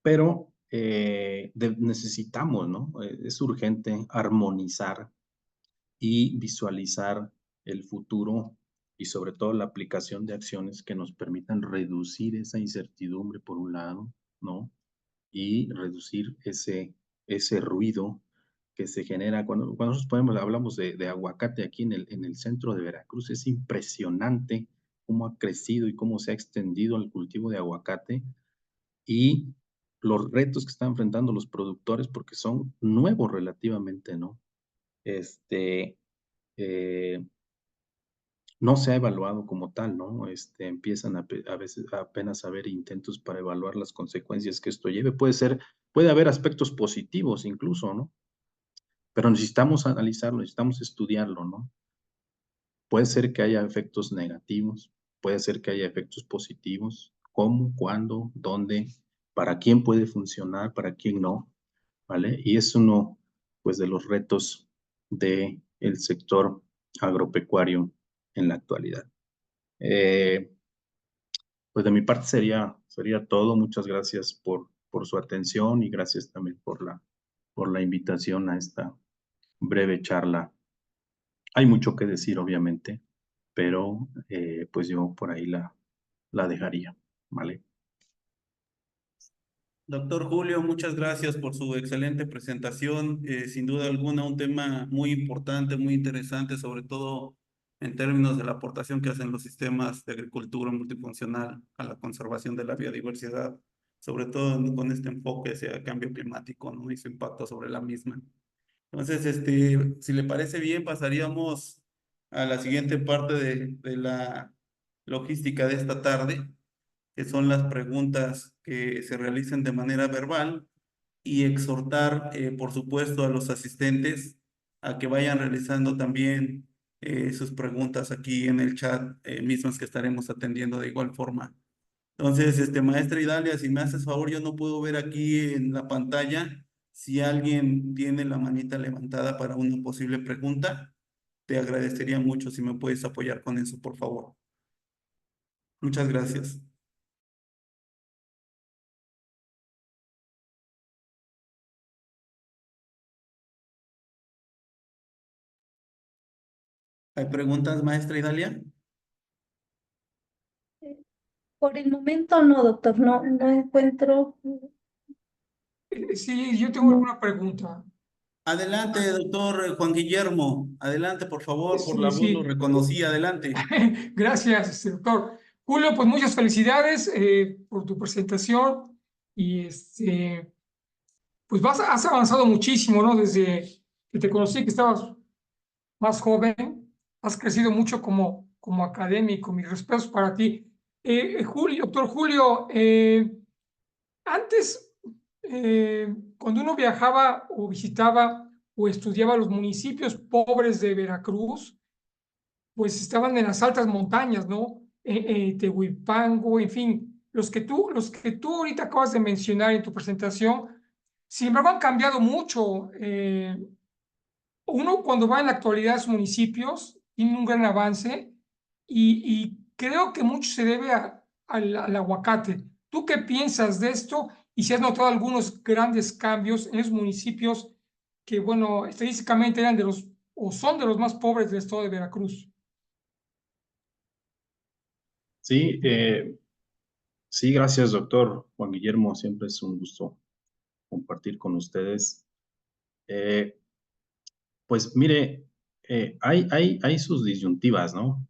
pero necesitamos, ¿no? Es urgente armonizar y visualizar el futuro y sobre todo la aplicación de acciones que nos permitan reducir esa incertidumbre por un lado, ¿no? Y reducir ese ruido que se genera. Cuando nosotros hablamos de aguacate aquí en el centro de Veracruz, es impresionante cómo ha crecido y cómo se ha extendido el cultivo de aguacate y los retos que están enfrentando los productores porque son nuevos relativamente, ¿no? Este, eh, no se ha evaluado como tal, ¿no? Empiezan a veces apenas a haber intentos para evaluar las consecuencias que esto lleve. Puede haber aspectos positivos incluso, ¿no? Pero necesitamos analizarlo, necesitamos estudiarlo, ¿no? Puede ser que haya efectos negativos, puede ser que haya efectos positivos, cómo, cuándo, dónde, para quién puede funcionar, para quién no, ¿vale? Y es uno, pues, de los retos del sector agropecuario en la actualidad. Pues de mi parte sería todo. Muchas gracias por su atención y gracias también por la invitación a esta breve charla. Hay mucho que decir, obviamente, pero pues yo por ahí la dejaría, ¿vale? Doctor Julio, muchas gracias por su excelente presentación. Sin duda alguna, un tema muy importante, muy interesante, sobre todo en términos de la aportación que hacen los sistemas de agricultura multifuncional a la conservación de la biodiversidad, sobre todo con este enfoque hacia el cambio climático, ¿no? Y su impacto sobre la misma. Entonces, si le parece bien, pasaríamos a la siguiente parte de la logística de esta tarde, que son las preguntas que se realicen de manera verbal y exhortar, por supuesto, a los asistentes a que vayan realizando también sus preguntas aquí en el chat, mismas que estaremos atendiendo de igual forma. Entonces, maestra Idalia, si me haces favor, yo no puedo ver aquí en la pantalla si alguien tiene la manita levantada para una posible pregunta. Te agradecería mucho si me puedes apoyar con eso, por favor. Muchas gracias. ¿Hay preguntas, maestra Idalia? Por el momento no, doctor, no encuentro. Sí, yo tengo una pregunta. Adelante, doctor Juan Guillermo. Adelante, por favor, por la Sí, voz lo sí. reconocí. Adelante. Gracias, doctor. Julio, pues muchas felicidades por tu presentación y pues has avanzado muchísimo, ¿no? Desde que te conocí, que estabas más joven, has crecido mucho como académico. Mis respetos para ti. Doctor Julio, antes, cuando uno viajaba o visitaba o estudiaba los municipios pobres de Veracruz, pues estaban en las altas montañas, ¿no? Tehuipango, en fin, los que tú ahorita acabas de mencionar en tu presentación, sin embargo han cambiado mucho. Uno cuando va en la actualidad a esos municipios tiene un gran avance y creo que mucho se debe al aguacate. ¿Tú qué piensas de esto? Y si has notado algunos grandes cambios en esos municipios que, bueno, estadísticamente eran de los o son de los más pobres del estado de Veracruz. Sí, sí, gracias, doctor Juan Guillermo. Siempre es un gusto compartir con ustedes. Pues mire, hay sus disyuntivas, ¿no?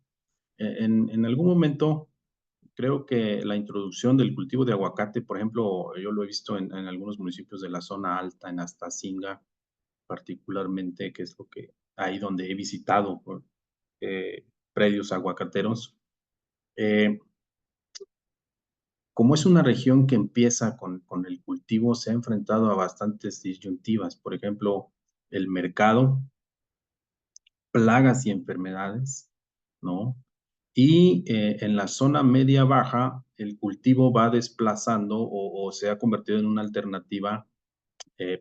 En algún momento creo que la introducción del cultivo de aguacate, por ejemplo, yo lo he visto en algunos municipios de la zona alta, en Astacinga particularmente, que es lo que ahí donde he visitado predios aguacateros. Como es una región que empieza con el cultivo, se ha enfrentado a bastantes disyuntivas. Por ejemplo, el mercado, plagas y enfermedades, ¿no? Y en la zona media-baja, el cultivo va desplazando o se ha convertido en una alternativa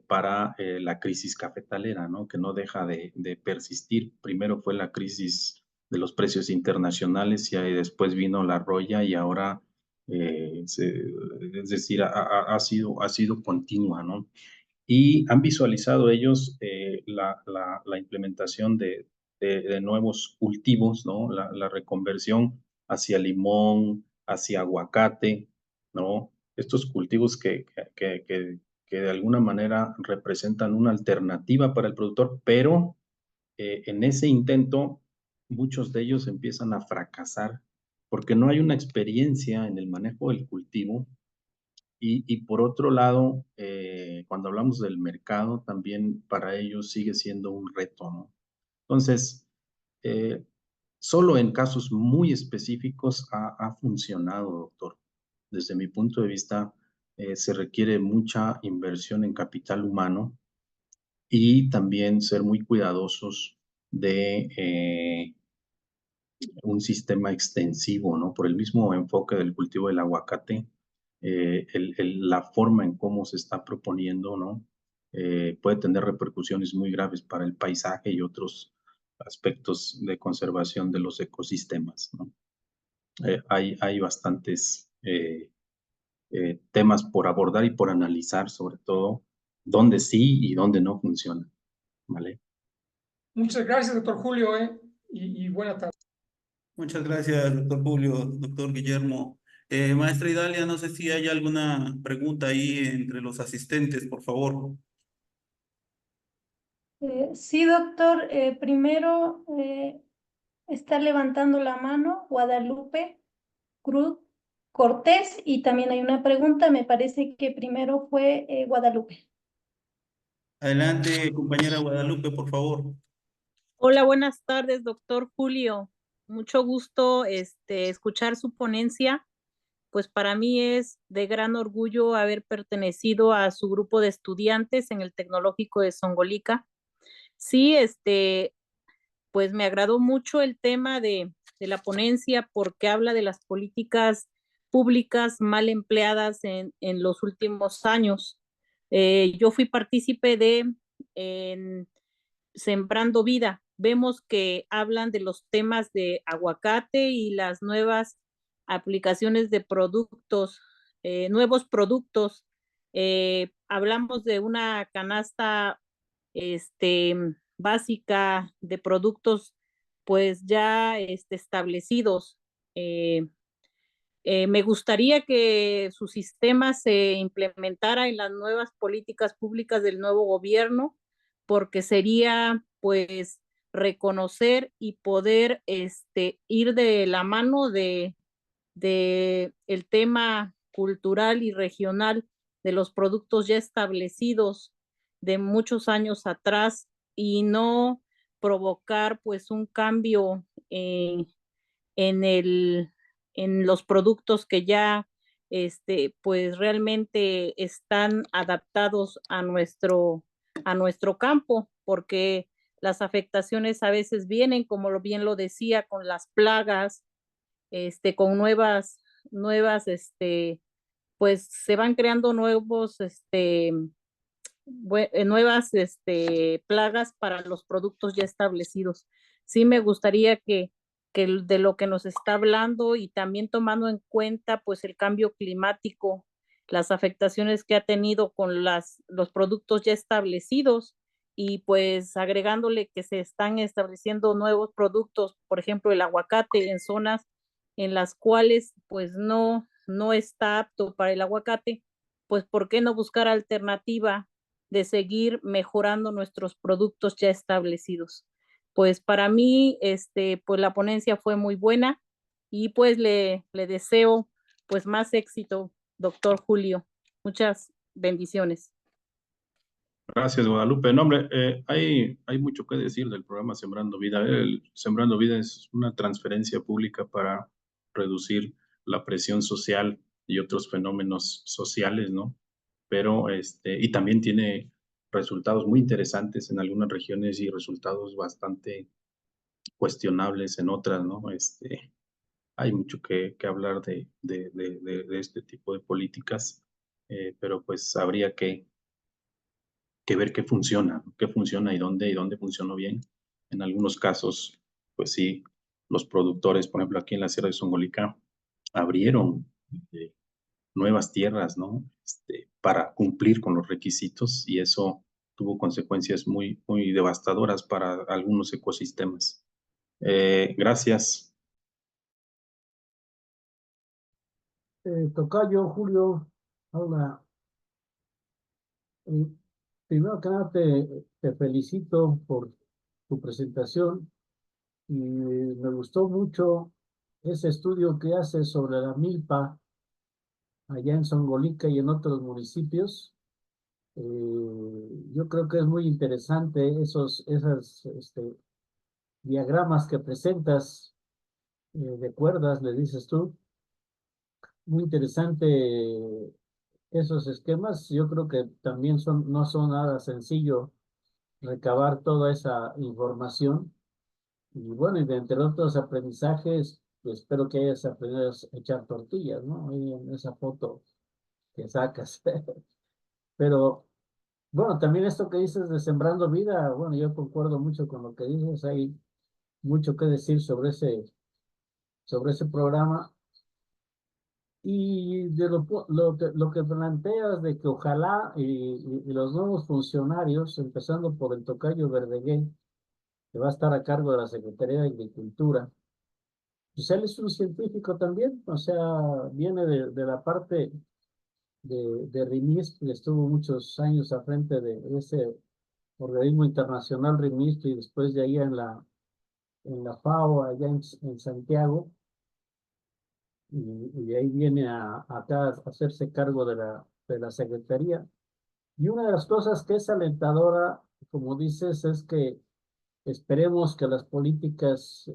para la crisis cafetalera, ¿no? Que no deja de persistir. Primero fue la crisis de los precios internacionales y ahí después vino la roya y ahora, es decir, ha sido continua, ¿no? Y han visualizado ellos la implementación de nuevos cultivos, ¿no? La reconversión hacia limón, hacia aguacate, ¿no? Estos cultivos que de alguna manera representan una alternativa para el productor, pero en ese intento muchos de ellos empiezan a fracasar porque no hay una experiencia en el manejo del cultivo y por otro lado, cuando hablamos del mercado, también para ellos sigue siendo un reto, ¿no? Entonces, eh, solo en casos muy específicos ha funcionado, doctor. Desde mi punto de vista, se requiere mucha inversión en capital humano y también ser muy cuidadosos de un sistema extensivo, ¿no? Por el mismo enfoque del cultivo del aguacate, la forma en cómo se está proponiendo, ¿no? Puede tener repercusiones muy graves para el paisaje y otros aspectos de conservación de los ecosistemas, ¿no? Hay bastantes temas por abordar y por analizar, sobre todo, dónde sí y dónde no funciona, ¿vale? Muchas gracias, doctor Julio, y buena tarde. Muchas gracias, doctor Julio, doctor Guillermo. Maestra Idalia, no sé si hay alguna pregunta ahí entre los asistentes, por favor. Sí, doctor. Primero está levantando la mano Guadalupe Cruz Cortés y también hay una pregunta. Me parece que primero fue Guadalupe. Adelante, compañera Guadalupe, por favor. Hola, buenas tardes, doctor Julio. Mucho gusto escuchar su ponencia. Pues para mí es de gran orgullo haber pertenecido a su grupo de estudiantes en el Tecnológico de Zongolica. Sí, pues me agradó mucho el tema de la ponencia porque habla de las políticas públicas mal empleadas en los últimos años. Yo fui partícipe en Sembrando Vida. Vemos que hablan de los temas de aguacate y las nuevas aplicaciones de productos, nuevos productos. Hablamos de una canasta básica de productos pues ya establecidos. Me gustaría que su sistema se implementara en las nuevas políticas públicas del nuevo gobierno, porque sería pues reconocer y poder ir de la mano de el tema cultural y regional de los productos ya establecidos de muchos años atrás y no provocar pues un cambio en en los productos que ya pues realmente están adaptados a nuestro campo, porque las afectaciones a veces vienen, como bien lo decía, con las plagas, con pues se van creando nuevas plagas para los productos ya establecidos. Sí me gustaría que de lo que nos está hablando y también tomando en cuenta pues el cambio climático, las afectaciones que ha tenido con los productos ya establecidos y pues agregándole que se están estableciendo nuevos productos, por ejemplo el aguacate en zonas en las cuales pues no está apto para el aguacate, pues ¿por qué no buscar alternativa de seguir mejorando nuestros productos ya establecidos? Pues para mí, pues la ponencia fue muy buena y pues le deseo pues más éxito, doctor Julio. Muchas bendiciones. Gracias, Guadalupe. No, hombre, hay mucho que decir del programa Sembrando Vida. El Sembrando Vida es una transferencia pública para reducir la presión social y otros fenómenos sociales, ¿no? Pero, y también tiene resultados muy interesantes en algunas regiones y resultados bastante cuestionables en otras, ¿no? Hay mucho que hablar de este tipo de políticas, pero pues habría que ver qué funciona y dónde funcionó bien. En algunos casos, pues sí, los productores, por ejemplo, aquí en la Sierra de Songolica, abrieron nuevas tierras, ¿no? Para cumplir con los requisitos y eso tuvo consecuencias muy, muy devastadoras para algunos ecosistemas. Gracias. Tocayo, Julio, hola. Eh, Primero que nada te felicito por tu presentación y me gustó mucho ese estudio que haces sobre la milpa allá en Songolica y en otros municipios. Yo creo que es muy interesante esas diagramas que presentas de cuerdas, le dices tú. Muy interesante esos esquemas. Yo creo que también no son nada sencillo recabar toda esa información. Y bueno, y de entre otros aprendizajes, pues espero que hayas aprendido a echar tortillas, ¿no? Ahí en esa foto que sacas. Pero bueno, también esto que dices de Sembrando Vida, bueno, yo concuerdo mucho con lo que dices. Hay mucho que decir sobre ese programa. Y de lo que planteas de que ojalá y los nuevos funcionarios, empezando por el tocayo Verdegué, que va a estar a cargo de la Secretaría de Agricultura, pues él es un científico también, o sea, viene de la parte de RIMISP, que estuvo muchos años a frente de ese organismo internacional RIMISP y después de ahí en la FAO, allá en Santiago, y de ahí viene acá a hacerse cargo de la Secretaría. Y una de las cosas que es alentadora, como dices, es que esperemos que las políticas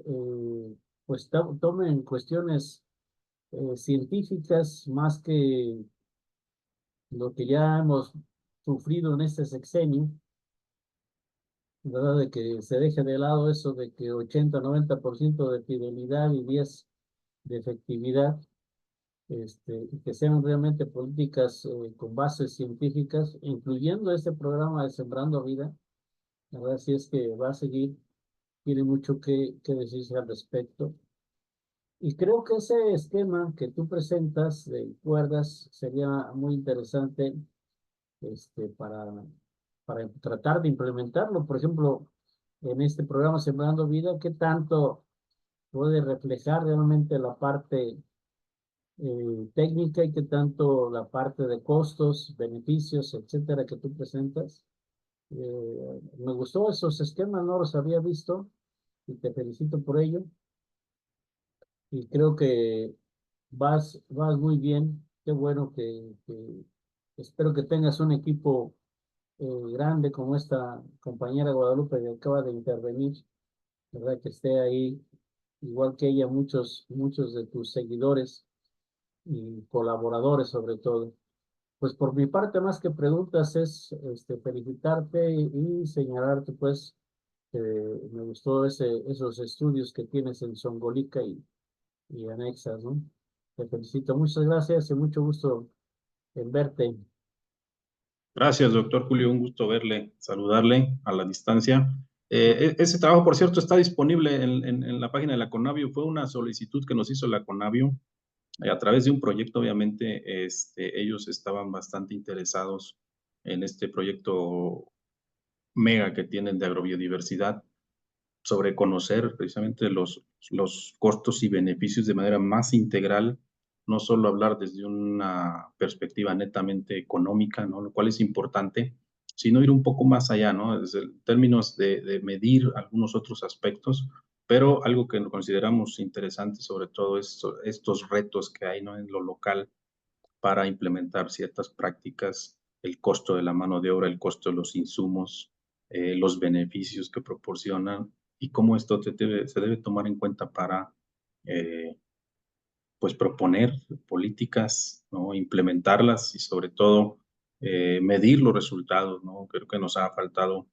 pues tomen cuestiones científicas más que lo que ya hemos sufrido en este sexenio, ¿verdad? De que se deje de lado eso de que 80-90% de fidelidad y 10% de efectividad, y que sean realmente políticas con bases científicas, incluyendo este programa de Sembrando Vida. La verdad sí es que va a seguir, tiene mucho que decirse al respecto. Y creo que ese esquema que tú presentas de cuerdas sería muy interesante para tratar de implementarlo. Por ejemplo, en este programa Sembrando Vida, ¿qué tanto puede reflejar realmente la parte técnica y qué tanto la parte de costos, beneficios, etcétera, que tú presentas? Me gustó esos esquemas, no los había visto y te felicito por ello. Y creo que vas muy bien. Qué bueno que espero que tengas un equipo grande como esta compañera Guadalupe que acaba de intervenir, ¿verdad? Que esté ahí, igual que ella, muchos de tus seguidores y colaboradores sobre todo. Pues por mi parte, más que preguntas, es felicitarte y señalarte, pues, que me gustó esos estudios que tienes en Songolica y anexas, ¿no? Te felicito, muchas gracias y mucho gusto en verte. Gracias, doctor Julio. Un gusto verle, saludarle a la distancia. Ese trabajo, por cierto, está disponible en la página de la Conavio. Fue una solicitud que nos hizo la Conavio a través de un proyecto. Obviamente, ellos estaban bastante interesados en este proyecto mega que tienen de agrobiodiversidad, sobre conocer precisamente los costos y beneficios de manera más integral, no solo hablar desde una perspectiva netamente económica, ¿no? Lo cual es importante, sino ir un poco más allá, ¿no? Desde términos de medir algunos otros aspectos, Pero algo que consideramos interesante, sobre todo, es estos retos que hay, ¿no?, en lo local para implementar ciertas prácticas, el costo de la mano de obra, el costo de los insumos, los beneficios que proporcionan y cómo esto se debe tomar en cuenta para pues proponer políticas, ¿no?, implementarlas y sobre todo medir los resultados, ¿no? Creo que nos ha faltado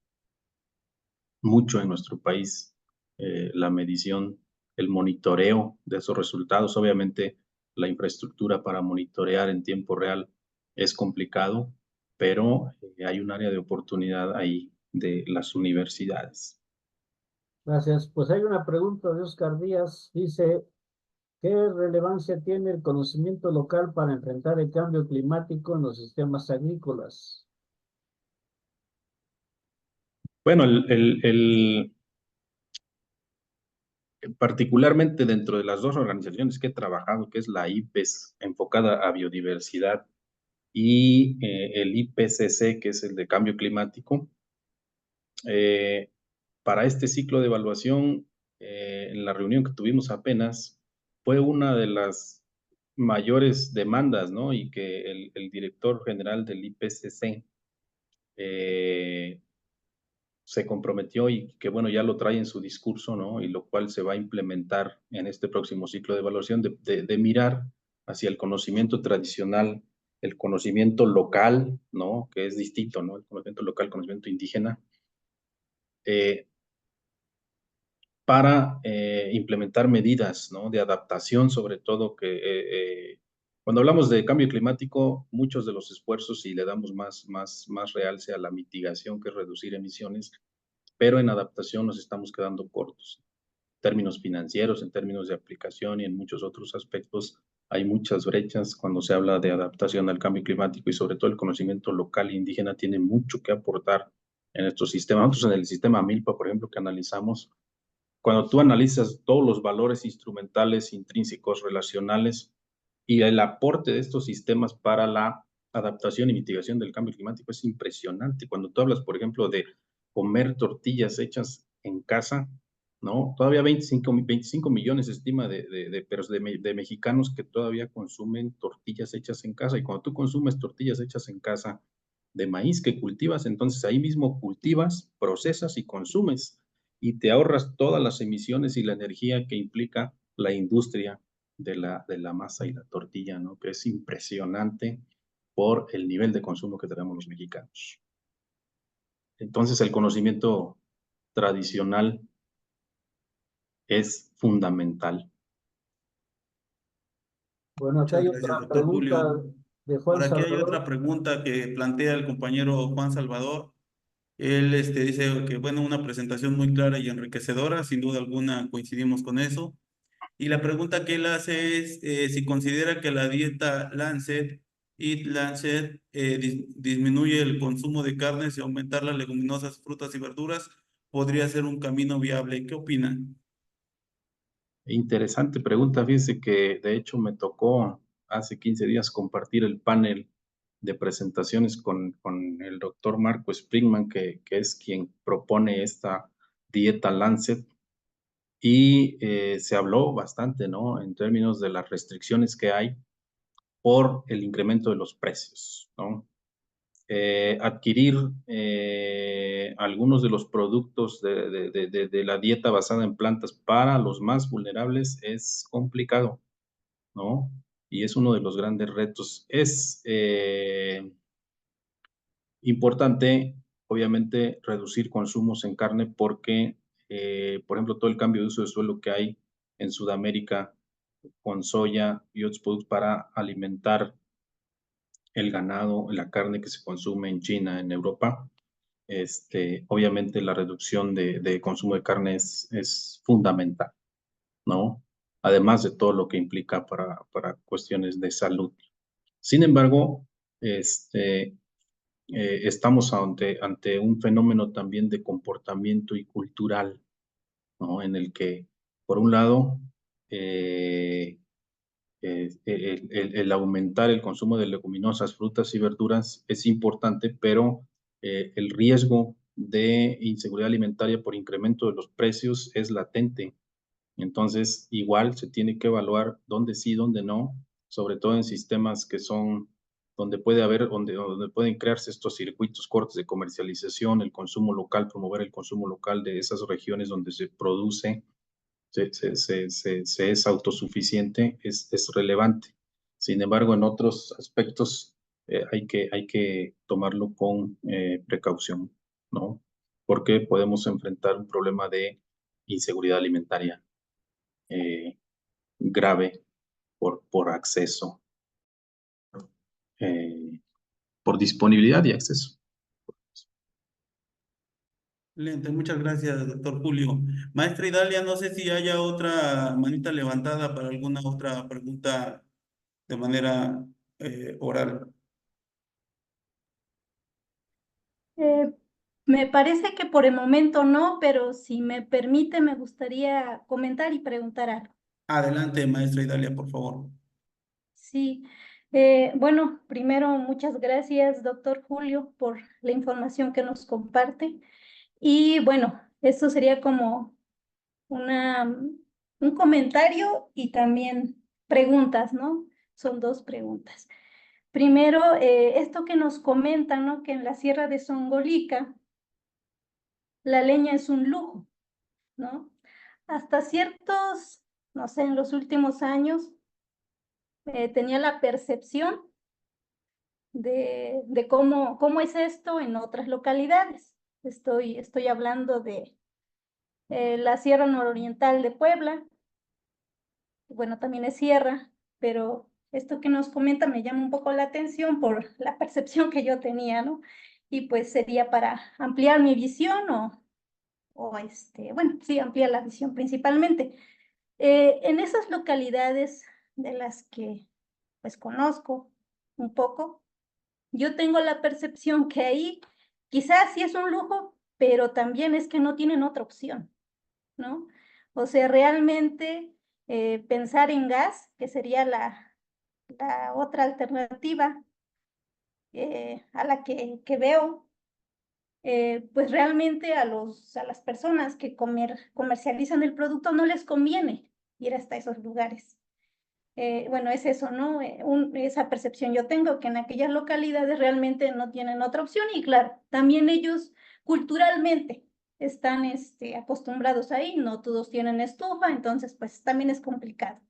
mucho en nuestro país la medición, el monitoreo de esos resultados. Obviamente la infraestructura para monitorear en tiempo real es complicado, pero hay un área de oportunidad ahí de las universidades. Gracias. Pues hay una pregunta de Oscar Díaz. Dice, ¿qué relevancia tiene el conocimiento local para enfrentar el cambio climático en los sistemas agrícolas? Bueno, particularmente dentro de las dos organizaciones que he trabajado, que es la IPES, enfocada a biodiversidad, y el IPCC, que es el de cambio climático, para este ciclo de evaluación, en la reunión que tuvimos apenas, fue una de las mayores demandas, ¿no? Y que el director general del IPCC se comprometió y que, bueno, ya lo trae en su discurso, ¿no? Y lo cual se va a implementar en este próximo ciclo de evaluación, de mirar hacia el conocimiento tradicional, el conocimiento local, ¿no? Que es distinto, ¿no? El conocimiento local, conocimiento indígena, para implementar medidas, ¿no?, de adaptación, sobre todo que cuando hablamos de cambio climático, muchos de los esfuerzos, y le damos más realce a la mitigación, que es reducir emisiones, pero en adaptación nos estamos quedando cortos. En términos financieros, en términos de aplicación y en muchos otros aspectos, hay muchas brechas cuando se habla de adaptación al cambio climático y sobre todo el conocimiento local e indígena tiene mucho que aportar en estos sistemas. Nosotros en el sistema MILPA, por ejemplo, que analizamos, cuando tú analizas todos los valores instrumentales, intrínsecos, relacionales y el aporte de estos sistemas para la adaptación y mitigación del cambio climático, es impresionante. Cuando tú hablas, por ejemplo, de comer tortillas hechas en casa, ¿no? Todavía 25 millones se estima de mexicanos que todavía consumen tortillas hechas en casa. Y cuando tú consumes tortillas hechas en casa de maíz que cultivas, entonces ahí mismo cultivas, procesas y consumes y te ahorras todas las emisiones y la energía que implica la industria de la masa y la tortilla, ¿no? Que es impresionante por el nivel de consumo que tenemos los mexicanos. Entonces, el conocimiento tradicional es fundamental. Bueno, acá Muchas hay gracias, otra doctor pregunta Julio. de Por Juan aquí hay Salvador. otra pregunta que plantea el compañero Juan Salvador. Él dice que, bueno, una presentación muy clara y enriquecedora, sin duda alguna coincidimos con eso. Y la pregunta que él hace es si considera que la dieta Lancet, Eat Lancet, disminuye el consumo de carnes y aumentar las leguminosas, frutas y verduras, podría ser un camino viable. ¿Qué opinan? Interesante pregunta. Fíjense que de hecho me tocó hace 15 días compartir el panel de presentaciones con el doctor Marco Springman, que es quien propone esta dieta Lancet. Y se habló bastante, ¿no?, en términos de las restricciones que hay por el incremento de los precios, ¿no? Adquirir algunos de los productos de la dieta basada en plantas para los más vulnerables es complicado, ¿no? Y es uno de los grandes retos. Es importante, obviamente, reducir consumos en carne porque, por ejemplo, todo el cambio de uso de suelo que hay en Sudamérica con soya y otros productos para alimentar el ganado, la carne que se consume en China, en Europa, obviamente la reducción de consumo de carne es fundamental, ¿no? Además de todo lo que implica para cuestiones de salud. Sin embargo, estamos ante un fenómeno también de comportamiento y cultural, ¿no? En el que, por un lado, el aumentar el consumo de leguminosas, frutas y verduras es importante, pero el riesgo de inseguridad alimentaria por incremento de los precios es latente Entonces, igual se tiene que evaluar dónde sí, dónde no, sobre todo en sistemas que son donde puede haber, donde pueden crearse estos circuitos cortos de comercialización, el consumo local, promover el consumo local de esas regiones donde se produce, se es autosuficiente, es relevante. Sin embargo, en otros aspectos hay que tomarlo con precaución, ¿no? Porque podemos enfrentar un problema de inseguridad alimentaria grave por acceso, por disponibilidad y acceso. Excelente, muchas gracias, doctor Julio. Maestra Idalia, no sé si haya otra manita levantada para alguna otra pregunta de manera oral. Me parece que por el momento no, pero si me permite, me gustaría comentar y preguntar algo. Adelante, maestra Idalia, por favor. Sí, bueno, primero muchas gracias, doctor Julio, por la información que nos comparte. Y bueno, esto sería como un comentario y también preguntas, ¿no? Son dos preguntas. Primero, esto que nos comentan, ¿no? Que en la Sierra de Songolica la leña es un lujo, ¿no? Hasta ciertos, no sé, en los últimos años tenía la percepción de cómo es esto en otras localidades. Estoy hablando de la Sierra Nororiental de Puebla. Bueno, también es sierra, pero esto que nos comenta me llama un poco la atención por la percepción que yo tenía, ¿no? Y pues sería para ampliar mi visión bueno, sí, ampliar la visión principalmente. En esas localidades de las que pues conozco un poco, yo tengo la percepción que ahí quizás sí es un lujo, pero también es que no tienen otra opción, ¿no? O sea, realmente pensar en gas, que sería la otra alternativa a la que veo, pues realmente a las personas que comercializan el producto no les conviene ir hasta esos lugares. Bueno, es eso, ¿no? Esa percepción yo tengo que en aquellas localidades realmente no tienen otra opción y claro, también ellos culturalmente están acostumbrados ahí, no todos tienen estufa, entonces pues también es complicado.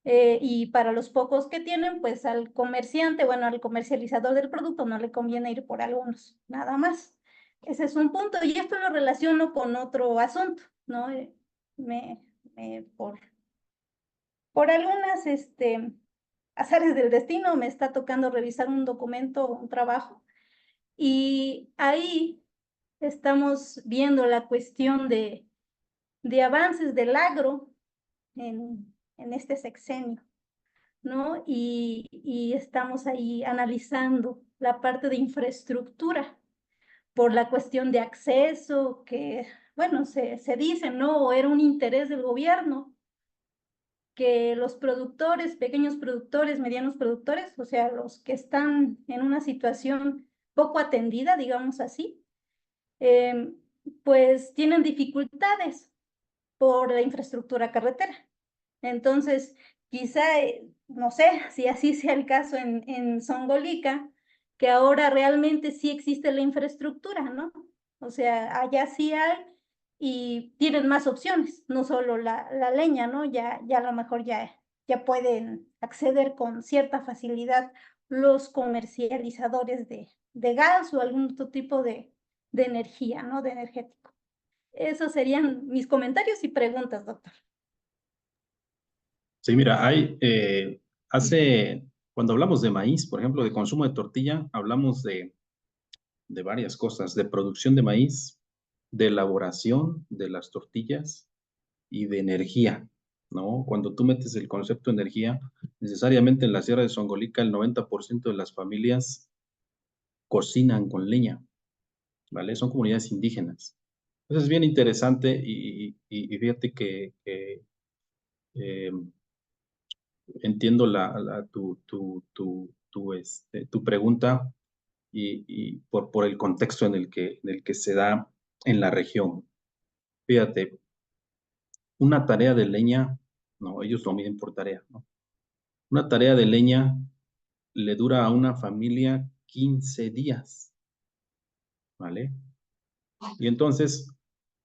Y para los pocos que tienen, pues al comerciante, bueno, al comercializador del producto no le conviene ir por algunos, nada más. Ese es un punto y esto lo relaciono con otro asunto, ¿no? Por algunas azares del destino me está tocando revisar un documento, un trabajo, y ahí estamos viendo la cuestión de avances del agro en este sexenio, ¿no? Y estamos ahí analizando la parte de infraestructura por la cuestión de acceso que, bueno, se dice, ¿no? Era un interés del gobierno que los productores, pequeños productores, medianos productores, o sea, los que están en una situación poco atendida, digamos así, pues tienen dificultades por la infraestructura carretera. Entonces, quizá, no sé si así sea el caso en Songolica, que ahora realmente sí existe la infraestructura, ¿no? O sea, allá sí hay y tienen más opciones, no solo la leña, ¿no? Ya a lo mejor ya pueden acceder con cierta facilidad los comercializadores de gas o algún otro tipo de energía, ¿no? De energético. Esos serían mis comentarios y preguntas, doctor. Sí, mira, cuando hablamos de maíz, por ejemplo, de consumo de tortilla, hablamos de varias cosas, de producción de maíz, de elaboración de las tortillas y de energía, ¿no? Cuando tú metes el concepto de energía, necesariamente en la Sierra de Songolica el 90% de las familias cocinan con leña, ¿vale? Son comunidades indígenas. Entonces es bien interesante y fíjate que eh, entiendo tu pregunta y por el contexto en el que se da en la región. Fíjate, una tarea de leña, no, ellos lo miden por tarea, ¿no? Una tarea de leña le dura a una familia 15 días, ¿vale? Y entonces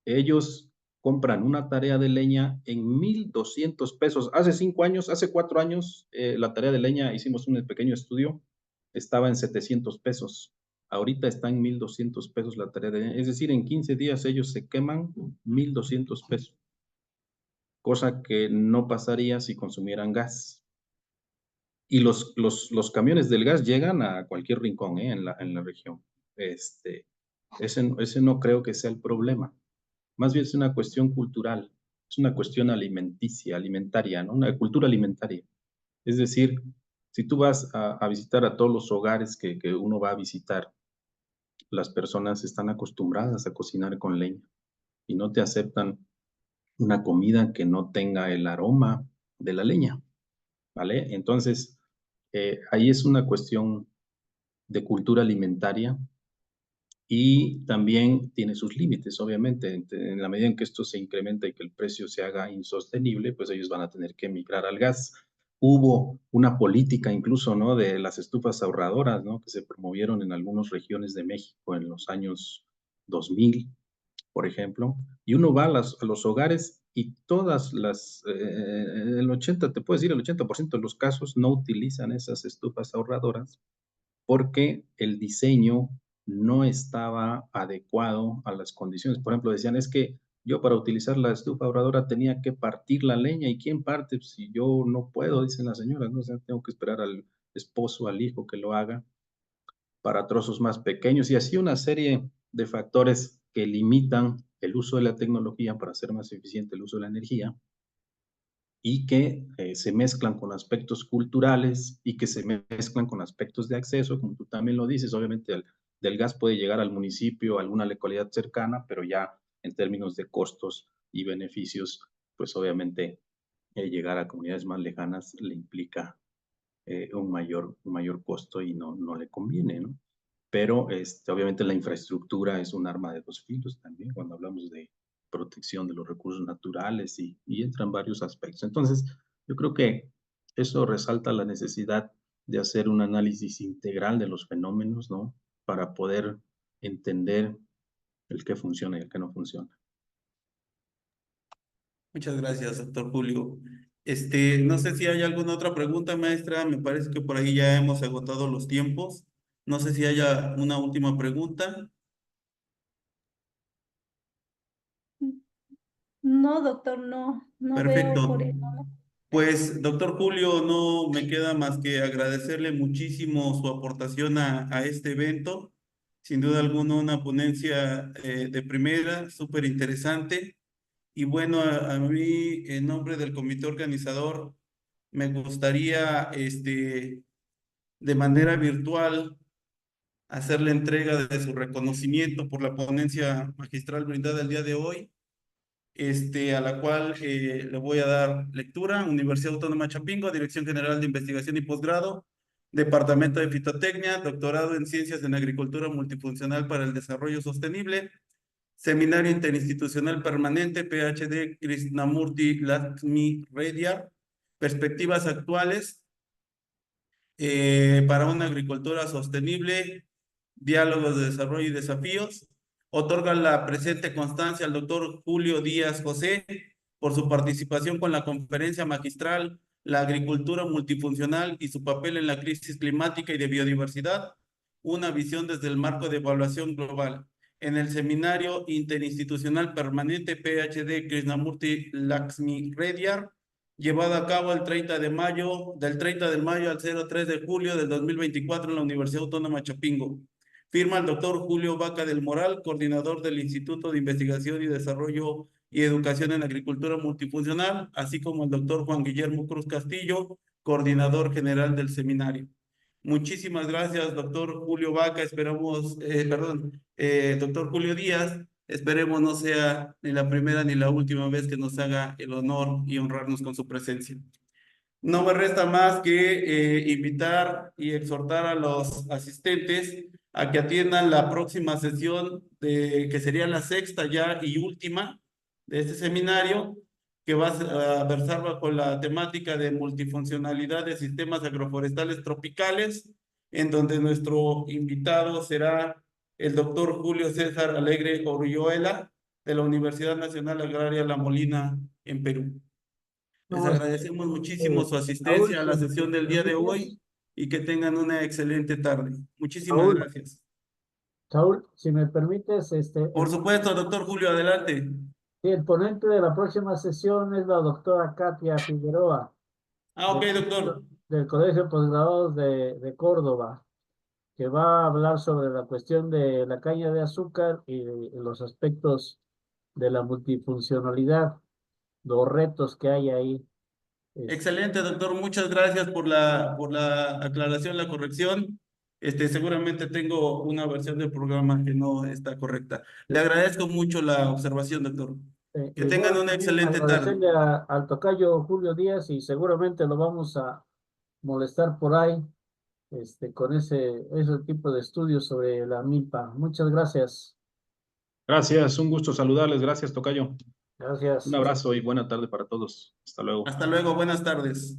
ellos compran una tarea de leña en 1,200 pesos. Hace 5 años, hace 4 años, la tarea de leña, hicimos un pequeño estudio, estaba en 700 pesos. Ahorita está en 1,200 pesos la tarea de leña. Es decir, en 15 días ellos se queman 1,200 pesos, cosa que no pasaría si consumieran gas. Y los camiones del gas llegan a cualquier rincón, en la región. Ese no creo que sea el problema. Más bien es una cuestión cultural, es una cuestión alimentaria, ¿no? Una cultura alimentaria. Es decir, si tú vas a visitar a todos los hogares que uno va a visitar, las personas están acostumbradas a cocinar con leña y no te aceptan una comida que no tenga el aroma de la leña, ¿vale? Entonces, ahí es una cuestión de cultura alimentaria y también tiene sus límites, obviamente. En la medida en que esto se incrementa y que el precio se haga insostenible, pues ellos van a tener que migrar al gas. Hubo una política incluso, ¿no?, de las estufas ahorradoras, ¿no?, que se promovieron en algunas regiones de México en los años 2000, por ejemplo, y uno va a los hogares y todas el 80, te puedo decir, el 80% de los casos no utilizan esas estufas ahorradoras porque el diseño no estaba adecuado a las condiciones. Por ejemplo, decían, es que yo para utilizar la estufa ahorradora tenía que partir la leña. ¿Y quién parte? Pues, si yo no puedo, dicen las señoras, ¿no? O sea, tengo que esperar al esposo, al hijo que lo haga para trozos más pequeños y así una serie de factores que limitan el uso de la tecnología para hacer más eficiente el uso de la energía y que se mezclan con aspectos culturales y que se mezclan con aspectos de acceso, como tú también lo dices, obviamente del gas puede llegar al municipio, a alguna localidad cercana, pero ya en términos de costos y beneficios, pues obviamente llegar a comunidades más lejanas le implica un mayor costo y no le conviene, ¿no? Pero obviamente la infraestructura es un arma de dos filos también cuando hablamos de protección de los recursos naturales y entran varios aspectos. Entonces, yo creo que eso resalta la necesidad de hacer un análisis integral de los fenómenos, ¿no? Para poder entender el que funciona y el que no funciona. Muchas gracias, doctor Julio. No sé si hay alguna otra pregunta, maestra. Me parece que por ahí ya hemos agotado los tiempos. No sé si haya una última pregunta. No, doctor, no veo por Perfecto. el momento. Pues, doctor Julio, no me queda más que agradecerle muchísimo su aportación a este evento. Sin duda alguna, una ponencia de primera, súper interesante. Y bueno, a mí, en nombre del comité organizador, me gustaría, de manera virtual, hacer la entrega de su reconocimiento por la ponencia magistral brindada el día de hoy, a la cual le voy a dar lectura. Universidad Autónoma de Chapingo, Dirección General de Investigación y Posgrado, Departamento de Fitotecnia, Doctorado en Ciencias en Agricultura Multifuncional para el Desarrollo Sostenible, Seminario Interinstitucional Permanente, PhD Krishnamurti Lakshmi Reddy, Perspectivas Actuales para una Agricultura Sostenible, Diálogos de Desarrollo y Desafíos. Otorga la presente constancia al doctor Julio Díaz José por su participación con la conferencia magistral La Agricultura Multifuncional y su papel en la crisis climática y de biodiversidad, una visión desde el marco de evaluación global, en el Seminario Interinstitucional Permanente PhD Krishnamurti Lakshmi Reddy, llevado a cabo el 30 de mayo, del 30 de mayo al 03 de julio del 2024 en la Universidad Autónoma de Chapingo. Firma el doctor Julio Vaca del Moral, coordinador del Instituto de Investigación y Desarrollo y Educación en Agricultura Multifuncional, así como el doctor Juan Guillermo Cruz Castillo, coordinador general del seminario. Muchísimas gracias, doctor Julio Vaca. Esperamos, doctor Julio Díaz. Esperemos no sea ni la primera ni la última vez que nos haga el honor y honrarnos con su presencia. No me resta más que invitar y exhortar a los asistentes a que atiendan la próxima sesión, que sería la sexta ya y última de este seminario, que va a versar bajo la temática de multifuncionalidad de sistemas agroforestales tropicales, en donde nuestro invitado será el doctor Julio César Alegre Orioela, de la Universidad Nacional Agraria La Molina, en Perú. Les No, agradecemos muchísimo su asistencia a la Saúl, sesión del día de hoy y que tengan una excelente tarde. Muchísimas Saúl, gracias. Saúl, si me permites, Por supuesto, doctor Julio, adelante. el ponente de la próxima sesión es la doctora Katia Figueroa, Ah, ok, doctor. del Colegio de Postgraduados de Córdoba, que va a hablar sobre la cuestión de la caña de azúcar y los aspectos de la multifuncionalidad, los retos que hay ahí. Excelente, doctor. Muchas gracias por la aclaración, la corrección. Seguramente tengo una versión del programa que no está correcta. Le agradezco mucho la observación, doctor. Que tengan Igual una también excelente tarde. agradecerle al tocayo Julio Díaz y seguramente lo vamos a molestar por ahí con ese tipo de estudios sobre la milpa. Muchas gracias. Gracias, un gusto saludarles. Gracias, tocayo. Gracias. Un abrazo y buena tarde para todos. Hasta luego. Hasta luego, buenas tardes.